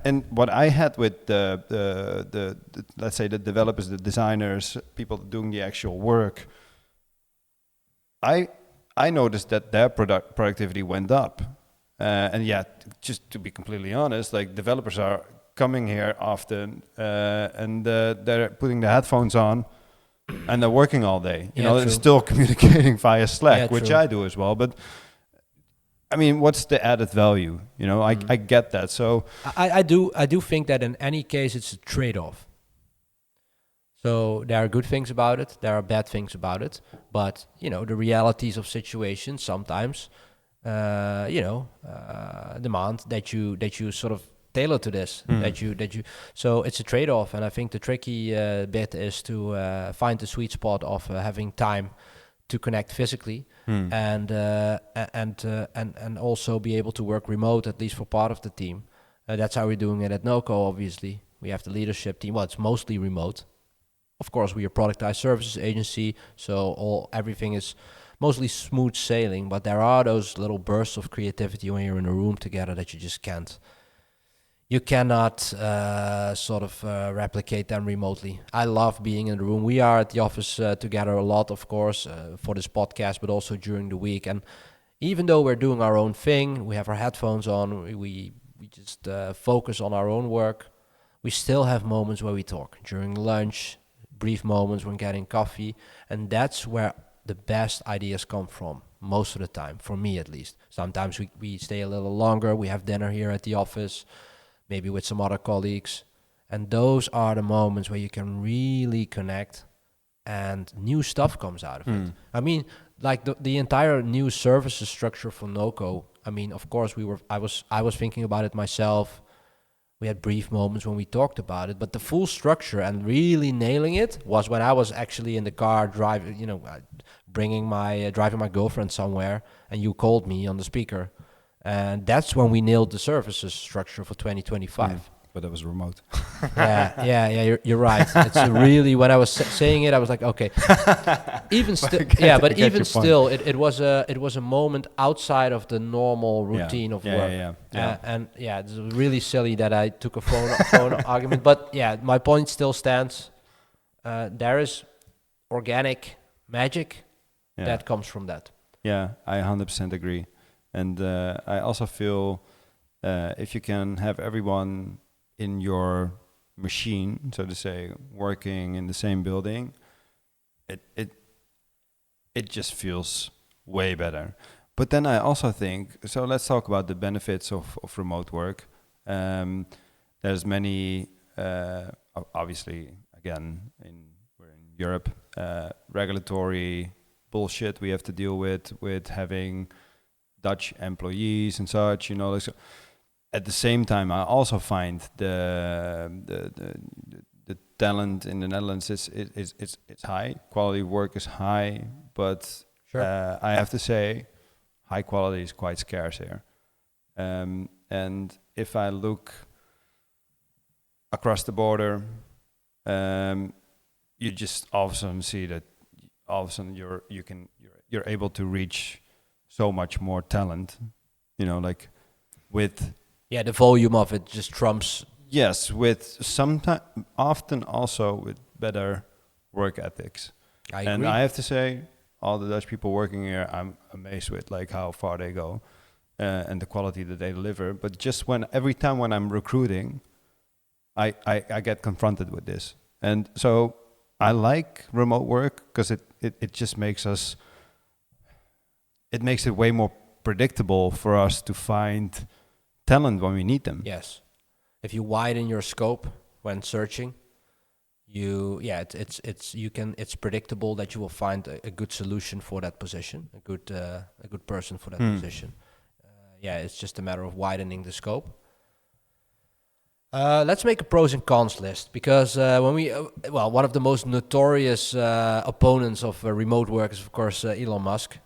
and what I had with the let's say the developers, the designers, people doing the actual work, I noticed that their productivity went up, and just to be completely honest, like developers are coming here often, and they're putting the headphones on, and they're working all day. You know, they're still communicating via Slack, which I do as well, but. I mean, what's the added value? You know, I get that. So I do think that in any case it's a trade-off. So there are good things about it, there are bad things about it, but you know the realities of situations sometimes, demand that you sort of tailor to this. That you. So it's a trade-off, and I think the tricky bit is to find the sweet spot of having time to connect physically. And also be able to work remote, at least for part of the team. That's how we're doing it at NoCo, obviously. We have the leadership team. Well, it's mostly remote. Of course, we are a productized services agency, so everything is mostly smooth sailing, but there are those little bursts of creativity when you're in a room together that you just can't. You cannot replicate them remotely. I love being in the room. We are at the office together a lot, of course, for this podcast, but also during the week. And even though we're doing our own thing, we have our headphones on, we just focus on our own work, we still have moments where we talk. During lunch, brief moments when getting coffee. And that's where the best ideas come from, most of the time, for me at least. Sometimes we stay a little longer. We have dinner here at the office, maybe with some other colleagues. And those are the moments where you can really connect and new stuff comes out of it. I mean, like the entire new services structure for NoCo, I mean, of course, I was thinking about it myself. We had brief moments when we talked about it, but the full structure and really nailing it was when I was actually in the car driving my girlfriend somewhere, and you called me on the speaker. And that's when we nailed the services structure for 2025. but it was remote. You're right. It's really, when I was saying it, I was like, okay. Even still, but even still, it was a moment outside of the normal routine of work. And it's really silly that I took a phone argument. But yeah, my point still stands. There is organic magic that comes from that. Yeah, I 100% agree. And I also feel if you can have everyone in your machine, so to say, working in the same building, it just feels way better. But then I also think, so let's talk about the benefits of remote work. There's many, obviously, again, we're in Europe, regulatory bullshit we have to deal with having Dutch employees and such, so at the same time, I also find the talent in the Netherlands it's high. Quality of work is high, but I have to say, high quality is quite scarce here. And if I look across the border, you just all of a sudden see that all of a sudden you're able to reach so much more talent, like with the volume of it just trumps. Yes, with often also with better work ethics. I agree. And I have to say, all the Dutch people working here, I'm amazed with like how far they go and the quality that they deliver. But just every time when I'm recruiting, I get confronted with this. And so I like remote work because it just makes it way more predictable for us to find talent when we need them. Yes. If you widen your scope when searching, it's predictable that you will find a good solution for that position, a good person for that position. It's just a matter of widening the scope. Let's make a pros and cons list, because one of the most notorious opponents of remote work is of course Elon Musk.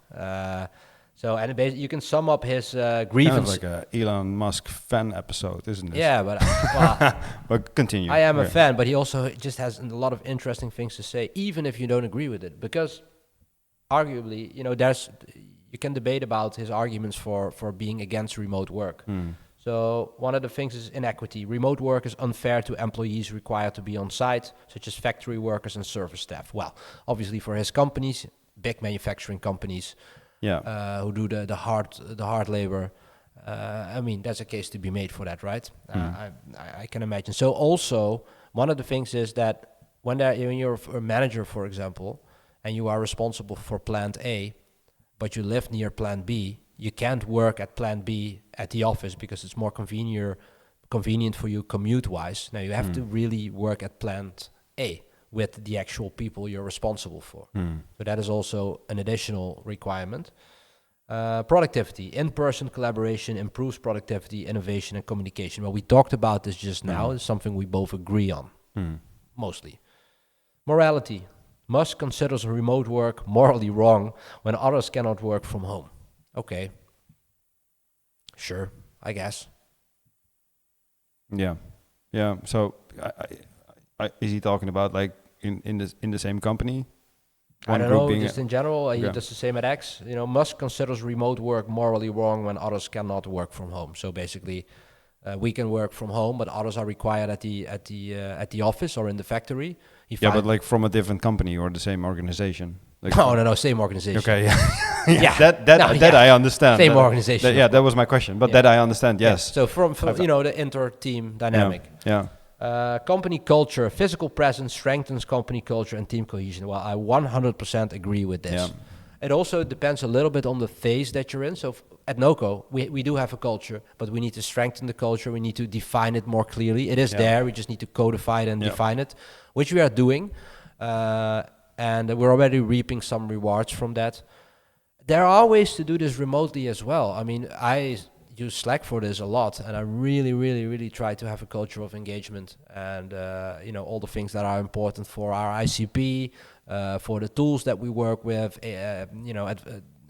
You can sum up his grievance. Kind of like a Elon Musk fan episode, isn't it? Yeah, but but continue. I am a fan, but he also just has a lot of interesting things to say, even if you don't agree with it. Because arguably, you can debate about his arguments for being against remote work. So one of the things is inequity. Remote work is unfair to employees required to be on site, such as factory workers and service staff. Well, obviously for his companies, big manufacturing companies, who do the hard labor. There's a case to be made for that, right? I can imagine. So also, one of the things is that when you're a manager, for example, and you are responsible for plant A, but you live near plant B, you can't work at plant B at the office because it's more convenient for you commute-wise. Now you have to really work at plant A with the actual people you're responsible for. So that is also an additional requirement. Productivity, in-person collaboration improves productivity, innovation, and communication. Well, we talked about this just now. It's something we both agree on, mostly. Morality. Musk considers remote work morally wrong when others cannot work from home. Okay. Sure, I guess. Yeah. So, is he talking about like in the same company? I don't know, just in general, he does the same at X. Musk considers remote work morally wrong when others cannot work from home. So basically, we can work from home, but others are required at the office or in the factory. But like from a different company or the same organization. Like no, same organization. Okay, that I understand. Same organization. That was my question, but that I understand. Yes. So from the inter-team dynamic. Yeah. Company culture, physical presence strengthens company culture and team cohesion. Well, I 100% agree with this. Yeah. It also depends a little bit on the phase that you're in. So at NOCO, we do have a culture, but we need to strengthen the culture. We need to define it more clearly. It is there. We just need to codify it and define it, which we are doing. And we're already reaping some rewards from that. There are ways to do this remotely as well. I mean, I use Slack for this a lot, and I really, really, really try to have a culture of engagement and all the things that are important for our ICP, for the tools that we work with,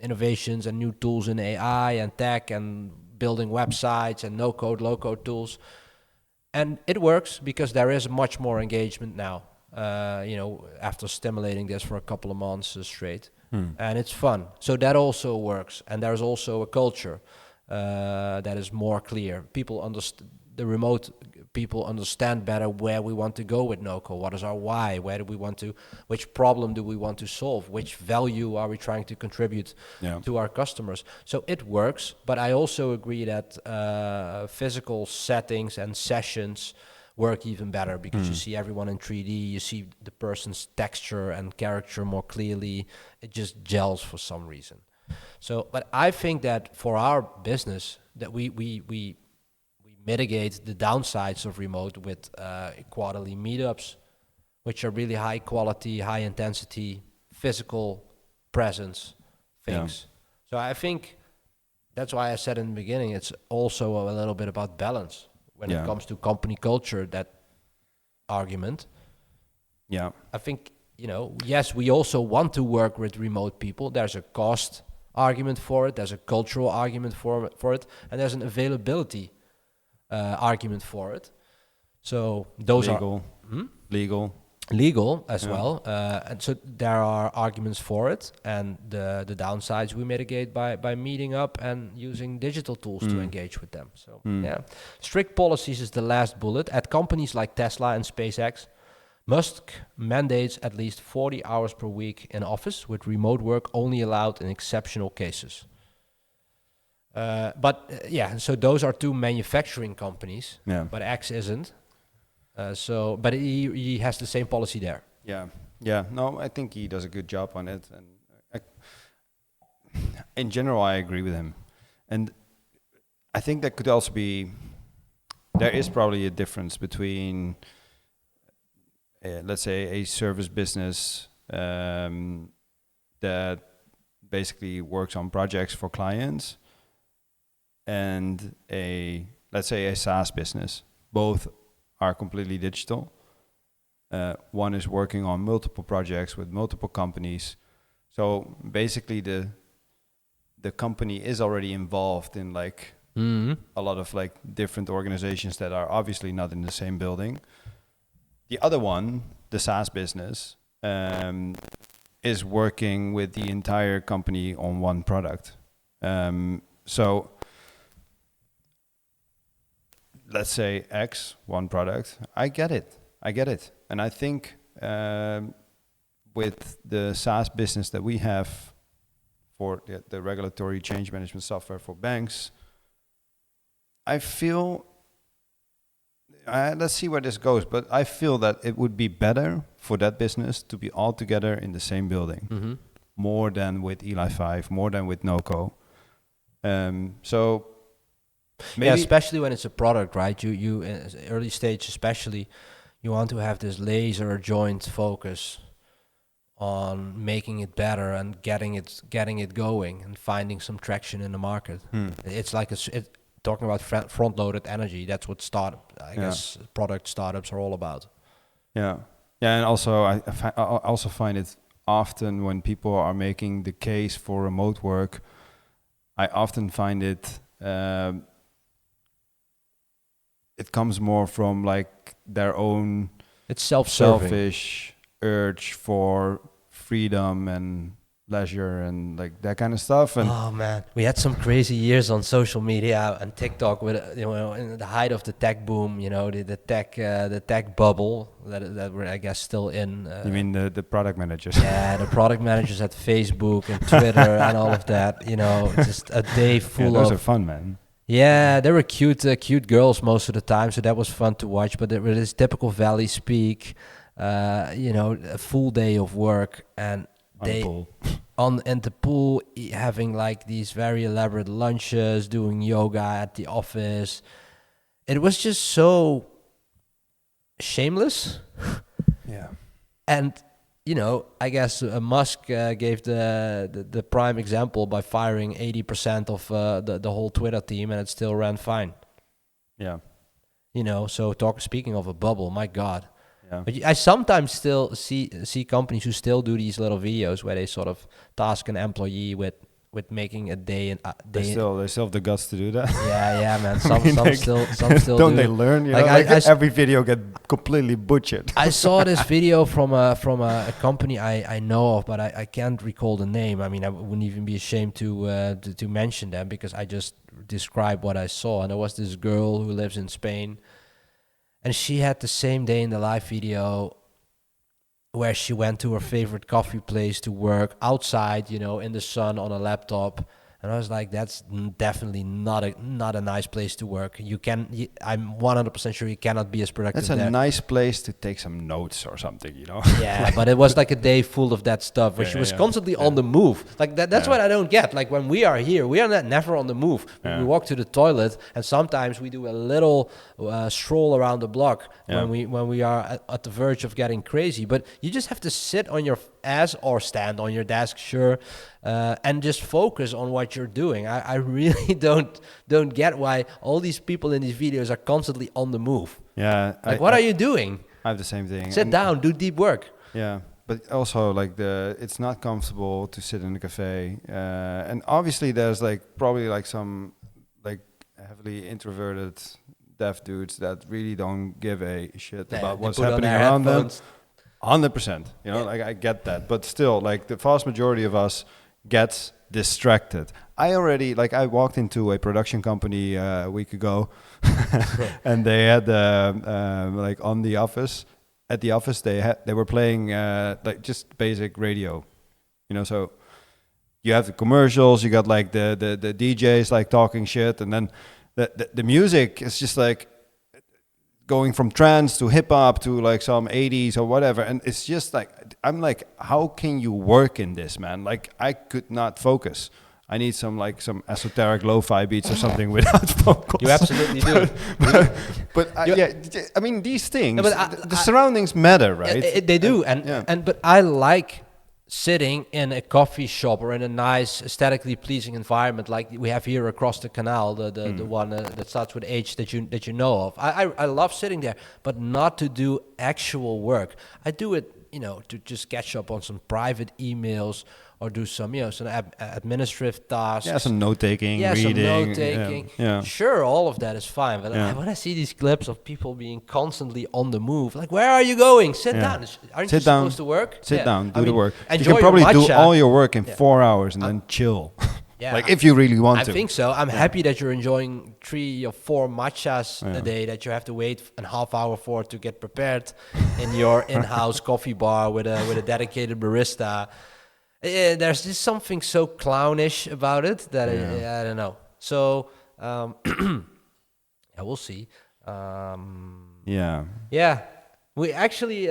innovations and new tools in AI and tech and building websites and no-code, low-code tools. And it works because there is much more engagement now, after stimulating this for a couple of months straight. And it's fun. So that also works. And there's also a culture that is more clear. People understand, the remote people understand better where we want to go with no-code. What is our why? Where do we want to, which problem do we want to solve? Which value are we trying to contribute to our customers? So it works, but I also agree that physical settings and sessions work even better because you see everyone in 3D, you see the person's texture and character more clearly. It just gels for some reason. So, but I think that for our business, that we mitigate the downsides of remote with quarterly meetups, which are really high quality, high intensity, physical presence things. So I think that's why I said in the beginning, it's also a little bit about balance when it comes to company culture, that argument. Yeah. I think, yes, we also want to work with remote people. There's a cost argument for it. There's a cultural argument for it. And there's an availability argument for it. So those are legal as well. And so there are arguments for it, and the downsides we mitigate by meeting up and using digital tools to engage with them. So strict policies is the last bullet. At companies like Tesla and SpaceX, Musk mandates at least 40 hours per week in office, with remote work only allowed in exceptional cases. So those are two manufacturing companies, but X isn't. But he has the same policy there. Yeah. No, I think he does a good job on it, and in general, I agree with him. And I think that could also be, there is probably a difference between, let's say, a service business that basically works on projects for clients, and let's say a SaaS business. Both are completely digital. One is working on multiple projects with multiple companies. So basically the company is already involved in a lot of different organizations that are obviously not in the same building. The other one, the SaaS business, is working with the entire company on one product. So let's say X, one product. I get it. And I think with the SaaS business that we have for the regulatory change management software for banks, I feel, let's see where this goes, but I feel that it would be better for that business to be all together in the same building, more than with Eli 5, more than with NoCo. So maybe, especially when it's a product, right? You early stage especially, you want to have this laser joint focus on making it better and getting it going and finding some traction in the market. It's like talking about front-loaded energy. That's what I guess product startups are all about. Yeah, and also I also find it often when people are making the case for remote work, I often find it it comes more from their own selfish urge for freedom and leisure and that kind of stuff. And oh man, we had some crazy years on social media and TikTok with in the height of the tech boom, the tech bubble that we're I guess still in. You mean the product managers? Yeah, the product managers at Facebook and Twitter and all of that. Just a day full those are fun, man. Yeah, they were cute girls most of the time, so that was fun to watch. But it was typical Valley speak, a full day of work, and in the pool having these very elaborate lunches, doing yoga at the office. It was just so shameless. Yeah, and I guess Musk gave the prime example by firing 80% of the whole Twitter team, and it still ran fine. Yeah. So speaking of a bubble, my God. Yeah. But I sometimes still see companies who still do these little videos where they sort of task an employee with with making a day and They still have the guts to do that. yeah, man. Some still don't do. they learn? You Like, know, I- like I s- every video get completely butchered. I saw this video from a company I know of, but I can't recall the name. I mean, I wouldn't even be ashamed to mention them because I just described what I saw. And there was this girl who lives in Spain, and she had the same day in the live video where she went to her favorite coffee place to work outside, in the sun on a laptop. And I was like, that's definitely not a nice place to work. I'm 100% sure you cannot be as productive That's a there. nice place to take some notes or something, you know. Yeah, but it was like a day full of that stuff where she was constantly on the move. Like that's what I don't get. Like when we are here, we are never on the move. Yeah. We walk to the toilet, and sometimes we do a little stroll around the block when we are at the verge of getting crazy. But you just have to sit on your ass or stand on your desk, sure, and just focus on what you're doing. I really don't get why all these people in these videos are constantly on the move. Yeah. Like, what are you doing? I have the same thing. Sit down, do deep work. Yeah, but also like it's not comfortable to sit in a cafe, and obviously there's probably some heavily introverted deaf dudes that really don't give a shit about what's happening around them. 100%, I get that, but still, the vast majority of us gets distracted. I walked into a production company a week ago, and they had on the office. At the office, they were playing just basic radio, So you have the commercials, you got the DJs talking shit, and then the music is just going from trance to hip hop to some 80s or whatever, and it's just I'm how can you work in this, man? I could not focus. I need some esoteric lo-fi beats or something without vocals. You absolutely do. I mean these things. No, but the surroundings matter, right? They do, but I like sitting in a coffee shop or in a nice, aesthetically pleasing environment like we have here across the canal, the one that starts with H that you know of. I love sitting there, but not to do actual work. I do it, to just catch up on some private emails or do some, some administrative tasks. Yeah, some note-taking, reading. Some note-taking. Yeah. Sure, all of that is fine. But when I see these clips of people being constantly on the move, where are you going? Sit down. Aren't you supposed to work? Sit down, do the work. You Enjoy can probably your do matcha. all your work in 4 hours and then chill. Yeah, if you really want to. I think so. I'm happy that you're enjoying 3 or 4 matchas a day that you have to wait a half hour for to get prepared in your in-house coffee bar with a dedicated barista. There's just something so clownish about it that I don't know. So we'll see. Yeah. We actually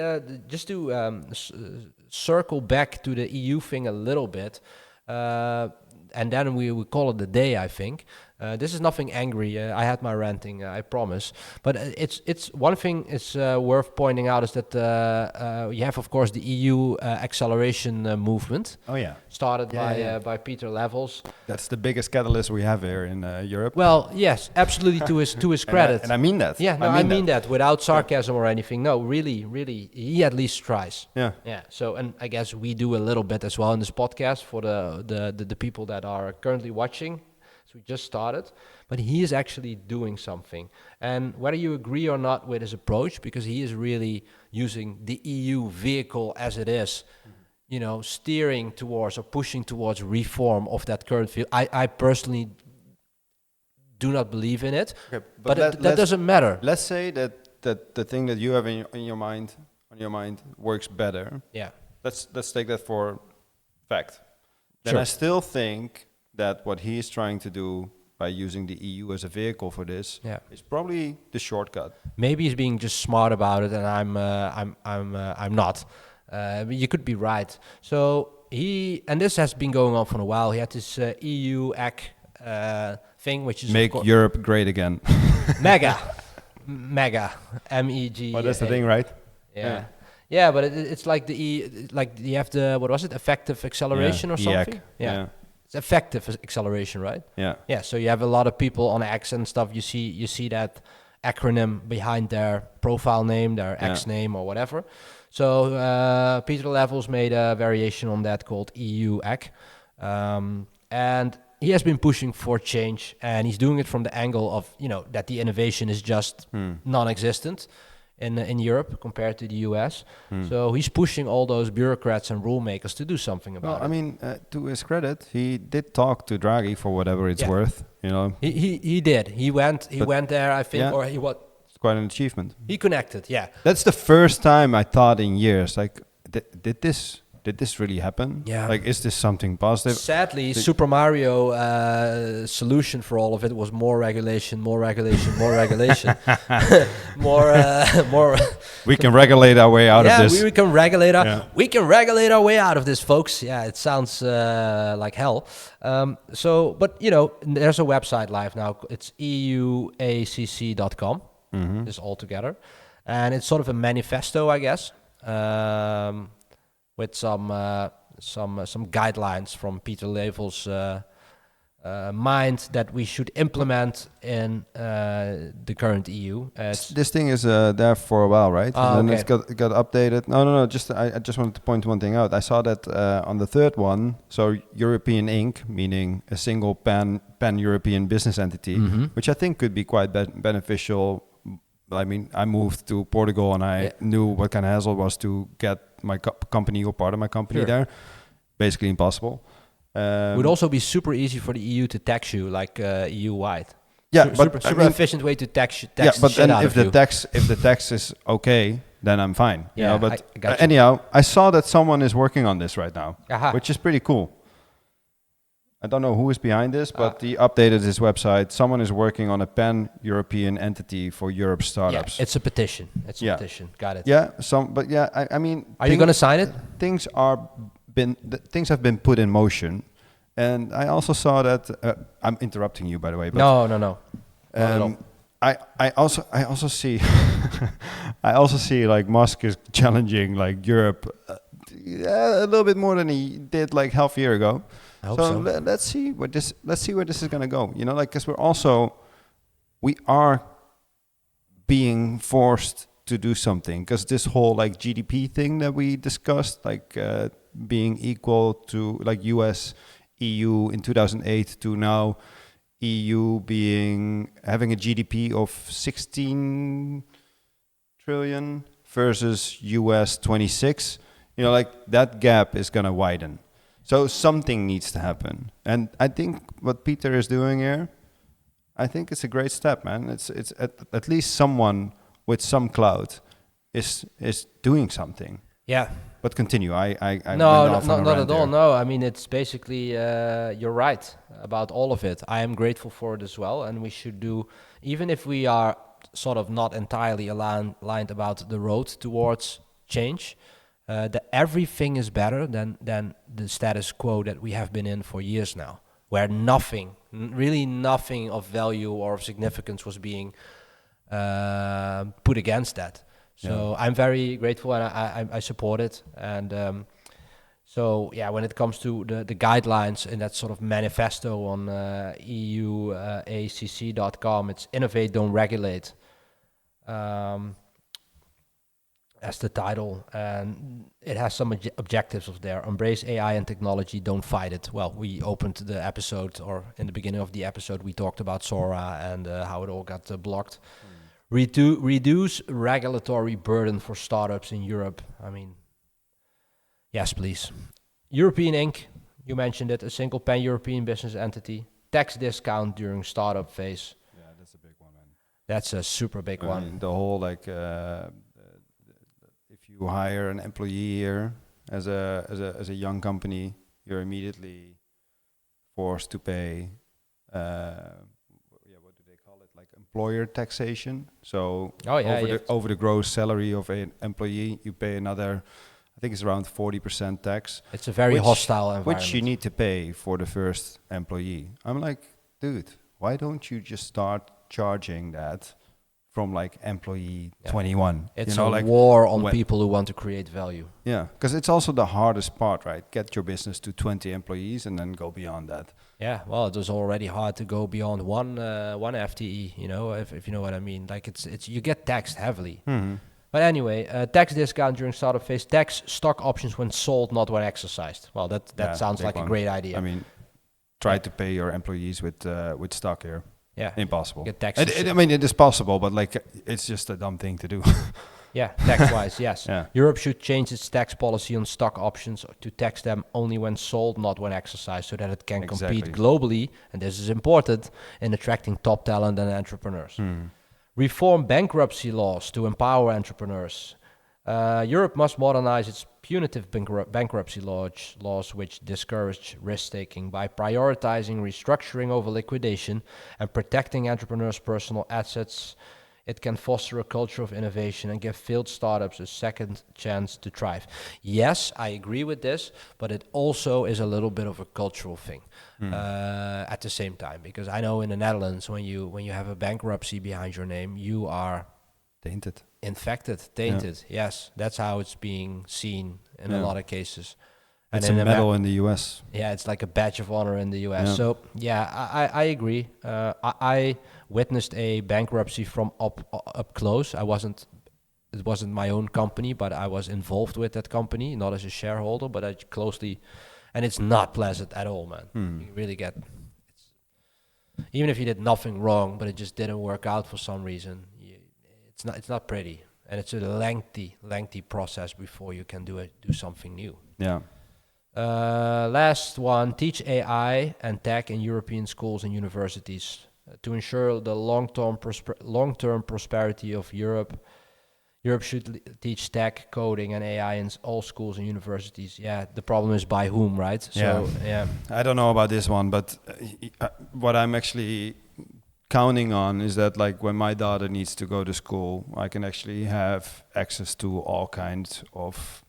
just to circle back to the EU thing a little bit. And then we call it the day, I think. This is nothing angry. I had my ranting, I promise. But it's one thing is worth pointing out is that you have, of course, the EU acceleration movement. Oh yeah, started by Peter Levels. That's the biggest catalyst we have here in Europe. Well, yes, absolutely to his credit. And I mean that. Yeah, no, I mean that without sarcasm or anything. No, really, he at least tries. Yeah. So, and I guess we do a little bit as well in this podcast for the people that are currently watching. We just started, but he is actually doing something. And whether you agree or not with his approach, because he is really using the EU vehicle as it is, steering towards or pushing towards reform of that current field. I personally do not believe in it, okay, but that doesn't matter. Let's say that the thing that you have on your mind works better. Yeah. Let's take that for fact. Then Sure. I still think that what he is trying to do by using the EU as a vehicle for this is probably the shortcut. Maybe he's being just smart about it, and I'm not. You could be right. So and this has been going on for a while. He had this EU AC thing, which is make Europe great again. mega, MEG. Well, that's the thing, right? Yeah. Yeah, but it's like you have the, what was it, effective acceleration or something? Yeah. It's effective acceleration, right? Yeah. So you have a lot of people on X and stuff. You see that acronym behind their profile name, their X name or whatever. So Peter Levels made a variation on that called EU AC. and he has been pushing for change, and he's doing it from the angle of, that the innovation is just non-existent in Europe compared to the US. So he's pushing all those bureaucrats and rule makers to do something about it. I mean, to his credit, he did talk to Draghi for whatever it's worth. He did. He went there, I think, or he what? It's quite an achievement. He connected. Yeah. That's the first time I thought in years, like, did this really happen? Yeah. Like, is this something positive? Sadly, Super Mario solution for all of it was more regulation, more regulation, more regulation, more. We can regulate our way out of this. We can regulate we can regulate our way out of this, folks. Yeah, it sounds like hell. But there's a website live now. It's euacc.com. This all together, and it's sort of a manifesto, I guess. With some guidelines from Peter Level's mind that we should implement in the current EU. This thing is there for a while, right? And then okay. it got updated. No. I just wanted to point one thing out. I saw that on the third one. So European Inc., meaning a single pan-European business entity, which I think could be quite beneficial. I mean, I moved to Portugal and I knew what kind of hassle it was to get my company or part of my company there. Basically impossible. It would also be super easy for the EU to tax you, like EU-wide. Yeah, super efficient way to tax but then if the tax is okay, then I'm fine. Yeah, but I got you. Anyhow, I saw that someone is working on this right now, which is pretty cool. I don't know who is behind this, but he updated his website. Someone is working on a pan-European entity for Europe startups. Yeah, it's a petition. Petition. Got it. Yeah. I mean, are you going to sign it? Things have been put in motion, and I also saw that. I'm interrupting you, by the way. But no. I also see. I also see like Musk is challenging like Europe a little bit more than he did like half a year ago. So let's see where this is going to go. Because we are being forced to do something, because this whole like GDP thing that we discussed, like being equal to like US, EU in 2008 to now EU having a GDP of 16 trillion versus US 26, like that gap is going to widen. So something needs to happen. And I think what Peter is doing here, I think it's a great step, man. It's at least someone with some clout is doing something. Yeah. But continue. I not at all. No, I mean, it's basically you're right about all of it. I am grateful for it as well, and we should do, even if we are sort of not entirely aligned about the road towards change. That everything is better than the status quo that we have been in for years now, where really nothing of value or of significance was being put against that. So I'm very grateful, and I support it. And when it comes to the guidelines in that sort of manifesto on euacc.com, it's innovate, don't regulate. As the title, and it has some objectives of there. Embrace AI and technology, don't fight it. Well, we opened the episode, or in the beginning of the episode, we talked about Sora and how it all got blocked. Reduce regulatory burden for startups in Europe. I mean, yes, please. European Inc., you mentioned it, a single pan-European business entity. Tax discount during startup phase. Yeah, that's a big one, man. That's a super big one. The whole like... if you hire an employee here as a young company, you're immediately forced to pay what do they call it, like employer taxation. So over the gross salary of an employee, you pay another, I think it's around 40% tax. It's a very hostile environment, which you need to pay for the first employee. I'm like, dude, why don't you just start charging that from like employee 21? It's a war on people who want to create value. Yeah, because it's also the hardest part, right? Get your business to 20 employees and then go beyond that. Yeah, well, it was already hard to go beyond one FTE, if you know what I mean. Like it's you get taxed heavily. Mm-hmm. But anyway, tax discount during startup phase, tax stock options when sold, not when exercised. Well, that sounds like a great idea. I mean, try to pay your employees with stock here. Yeah. Impossible. Get taxes. I mean, it is possible, but like it's just a dumb thing to do. Yeah, tax-wise, yes. Yeah. Europe should change its tax policy on stock options to tax them only when sold, not when exercised, so that it can compete globally, and this is important, in attracting top talent and entrepreneurs. Reform bankruptcy laws to empower entrepreneurs. Europe must modernize its punitive bankruptcy laws which discourage risk-taking by prioritizing restructuring over liquidation and protecting entrepreneurs' personal assets. It can foster a culture of innovation and give failed startups a second chance to thrive. Yes, I agree with this, but it also is a little bit of a cultural thing at the same time. Because I know in the Netherlands, when you have a bankruptcy behind your name, you are tainted, tainted. Yeah. Yes, that's how it's being seen in a lot of cases. It's a medal in the US. Yeah, it's like a badge of honor in the US. Yeah. So yeah, I agree. I witnessed a bankruptcy from up close. It wasn't my own company, but I was involved with that company, not as a shareholder, but I closely, and it's not pleasant at all, man. You really get, even if you did nothing wrong, but it just didn't work out for some reason. It's not pretty, and it's a lengthy process before you can do something new. Yeah. Last one, teach AI and tech in European schools and universities to ensure the long-term prosperity of Europe. Europe should teach tech, coding, and AI in all schools and universities. Yeah, the problem is by whom, right? So, yeah. I don't know about this one, but what I'm actually counting on is that like when my daughter needs to go to school, I can actually have access to all kinds of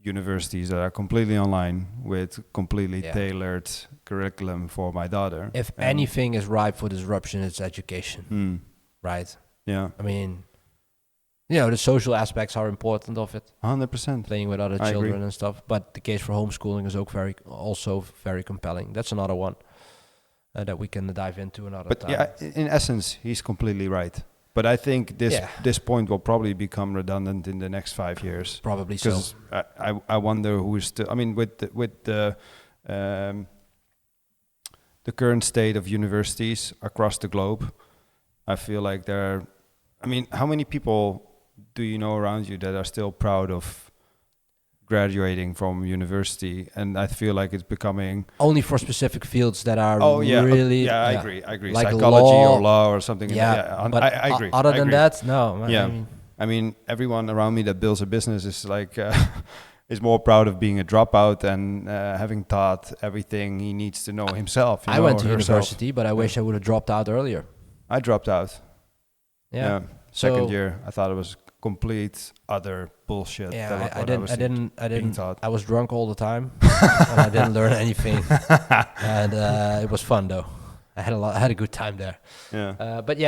universities that are completely online with completely tailored curriculum for my daughter. If anything is ripe for disruption, it's education, right? Yeah. I mean, the social aspects are important of it. 100%. Playing with other children and stuff. But the case for homeschooling is also very compelling. That's another one that we can dive into another time. But yeah, in essence, he's completely right. But I think this point will probably become redundant in the next 5 years. Probably so. Because I wonder who is still. I mean, with the current state of universities across the globe, I feel like there are. I mean, how many people do you know around you that are still proud of graduating from university? And I feel like it's becoming only for specific fields that are really. I agree. Like psychology or law or something. But I agree. Other than that, no. I mean, everyone around me that builds a business is like is more proud of being a dropout and having taught everything he needs to know himself. I went to university, but I wish I would have dropped out earlier. I dropped out. Yeah. Second year, I thought it was complete other bullshit. Yeah, I didn't. I was drunk all the time, and I didn't learn anything. And it was fun though. I had a good time there. Yeah. But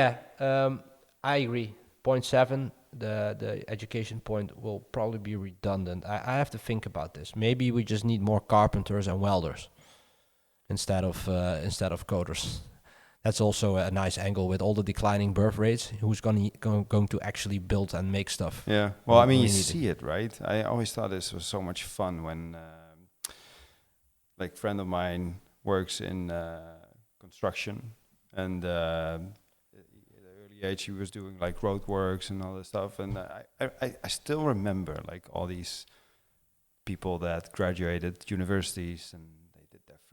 I agree. Point 7, the education point will probably be redundant. I have to think about this. Maybe we just need more carpenters and welders instead of coders. That's also a nice angle with all the declining birth rates. Who's going to actually build and make stuff? Yeah. Well, I mean, you see it, right? I always thought this was so much fun when, like, a friend of mine works in construction, and at an early age he was doing like road works and all this stuff. And I still remember like all these people that graduated universities and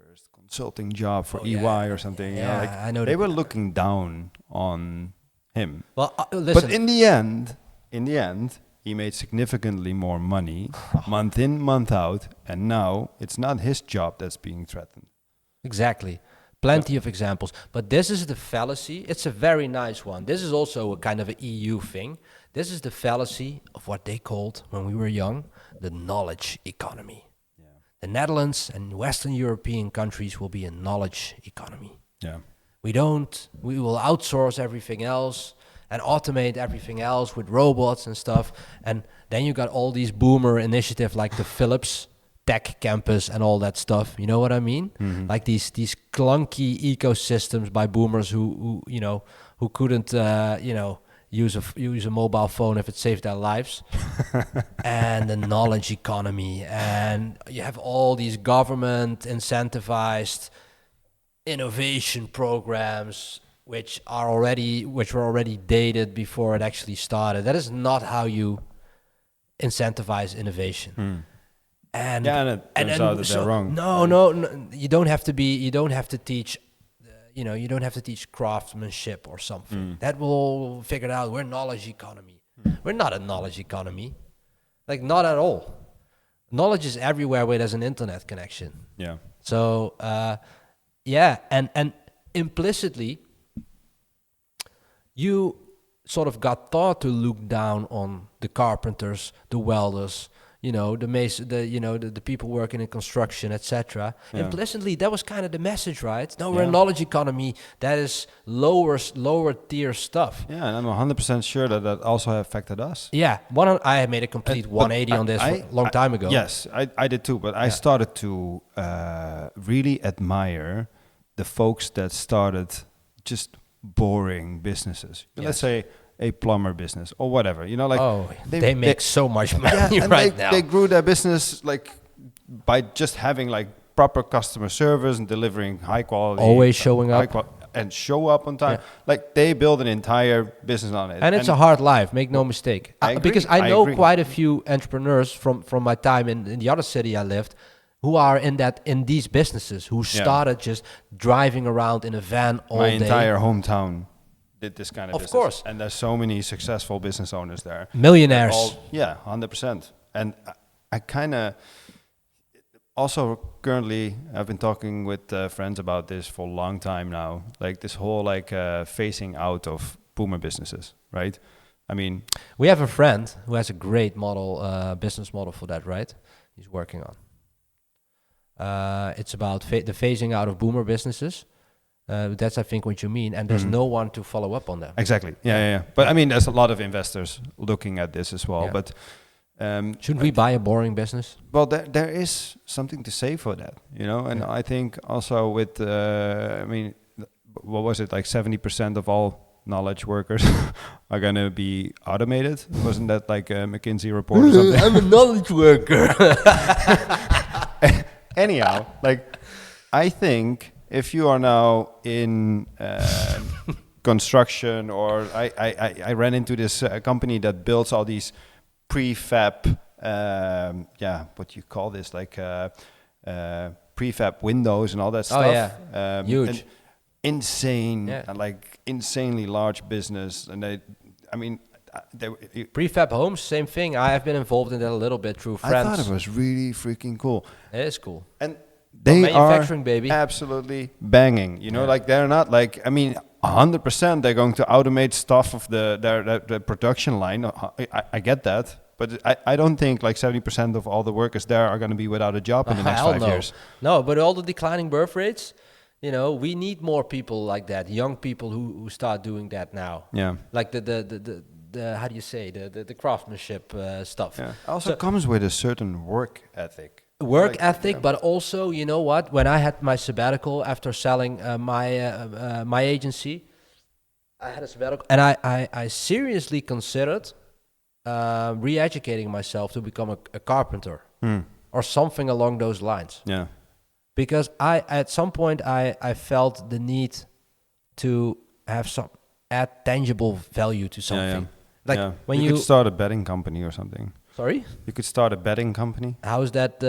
first consulting job for EY or something. Yeah, I know. They were looking down on him. Well, listen. But in the end, he made significantly more money month in, month out, and now it's not his job that's being threatened. Exactly. Plenty of examples. But this is the fallacy. It's a very nice one. This is also a kind of an EU thing. This is the fallacy of what they called, when we were young, the knowledge economy. The Netherlands and Western European countries will be a knowledge economy. Yeah. We will outsource everything else and automate everything else with robots and stuff. And then you got all these boomer initiatives like the Philips Tech Campus and all that stuff. You know what I mean? Mm-hmm. Like these clunky ecosystems by boomers who couldn't, use a mobile phone if it saved their lives. And the knowledge economy, and you have all these government incentivized innovation programs which were already dated before it actually started. That is not how you incentivize innovation. And it turns out that they're wrong. No, you don't have to teach. You don't have to teach craftsmanship or something. That will figure it out. We're a knowledge economy. We're not a knowledge economy, like not at all. Knowledge is everywhere where there's an internet connection. Yeah. So and implicitly, you sort of got taught to look down on the carpenters, the welders, the people working in construction, etc. Yeah. Implicitly, that was kind of the message, right? No, we're a knowledge economy. That is lower tier stuff. Yeah, and I'm 100% sure that also affected us. Yeah, I made a complete 180 on this a long time ago. Yes, I did too, but I started to really admire the folks that started just boring businesses. Yes. Let's say a plumber business or whatever, they make so much money now. They grew their business like by just having like proper customer service and delivering high quality, always showing up and show up on time. Like they build an entire business on it, and it's a hard life. Make no mistake. Because I know quite a few entrepreneurs from my time in the other city I lived, who are in these businesses, who started just driving around in a van all day. My entire hometown did this kind of business. Of course. And there's so many successful business owners there. Millionaires. 100%. And I kind of also currently I've been talking with friends about this for a long time now. Like this whole phasing out of boomer businesses, right? I mean, we have a friend who has a great business model for that, right? He's working on. It's about the phasing out of boomer businesses. That's, I think, what you mean. And there's no one to follow up on that. Exactly. Yeah. But I mean, there's a lot of investors looking at this as well. Yeah. But shouldn't we buy a boring business? Well, there is something to say for that, And I think also with, what was it, like 70% of all knowledge workers are going to be automated? Wasn't that like a McKinsey report or something? I'm a knowledge worker. Anyhow, I think if you are now in construction, or I ran into this company that builds all these prefab, what you call this, prefab windows and all that stuff. Oh yeah, huge, insane, and insanely large business. And prefab homes, same thing. I have been involved in that a little bit through friends. I thought it was really freaking cool. It is cool. And they manufacturing, are baby. Absolutely banging. They're not 100% they're going to automate stuff of the production line. I get that. But I don't think 70% of all the workers there are going to be without a job in the next 5 years. No, but all the declining birth rates, we need more people like that, young people who start doing that now. Yeah. Like the how do you say, the craftsmanship stuff. Yeah. Also comes with a certain work ethic. Ethic, but also, you know what? When I had my sabbatical after selling my agency, I had a sabbatical, and I seriously considered re-educating myself to become a carpenter or something along those lines. Yeah. Because at some point I felt the need to add tangible value to something. When you could start a betting company or something. Sorry? You could start a betting company. How is that?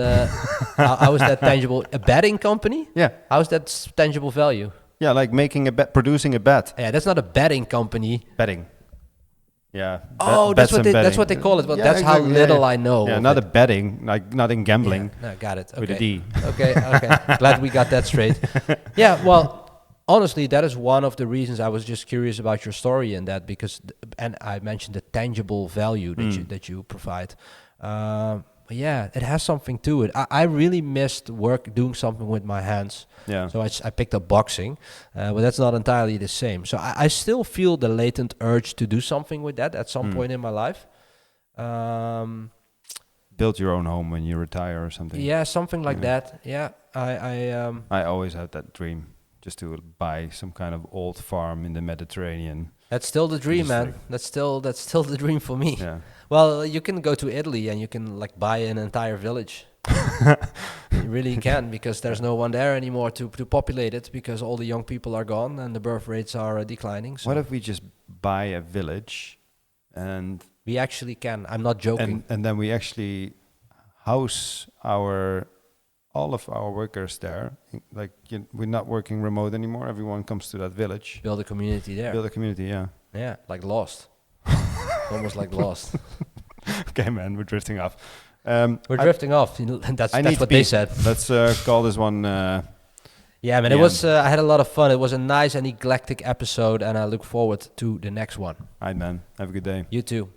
How is that tangible? A betting company? Yeah. How is that tangible value? Yeah, like making a bet, producing a bet. Yeah, that's not a betting company. Betting. Yeah. That's what they call it. But that's exactly how little I know. Yeah, not a betting, not in gambling. Yeah, no, got it. Okay. With a D. Okay. Glad we got that straight. Yeah. Well, honestly, that is one of the reasons I was just curious about your story and that, because, and I mentioned the tangible value that you provide. But yeah, it has something to it. I really missed doing something with my hands. Yeah. So I picked up boxing, but that's not entirely the same. So I still feel the latent urge to do something with that at some point in my life. Build your own home when you retire or something. Yeah, something like that. Yeah, I always had that dream. Just to buy some kind of old farm in the Mediterranean. That's still the dream, man. That's still the dream for me. Yeah. Well, you can go to Italy and you can buy an entire village. You really can, because there's no one there anymore to populate it, because all the young people are gone and the birth rates are declining. So What if we just buy a village and we actually can. I'm not joking. and then we actually house all of our workers there? Like we're not working remote anymore. Everyone comes to that village. Build a community there. Build a community, yeah. Yeah, like Lost. Almost like Lost. Okay, man, we're drifting off. We're drifting off. You know, that's what they said. Let's call this one. Yeah, man. It was. I had a lot of fun. It was a nice and eclectic episode, and I look forward to the next one. All right, man. Have a good day. You too.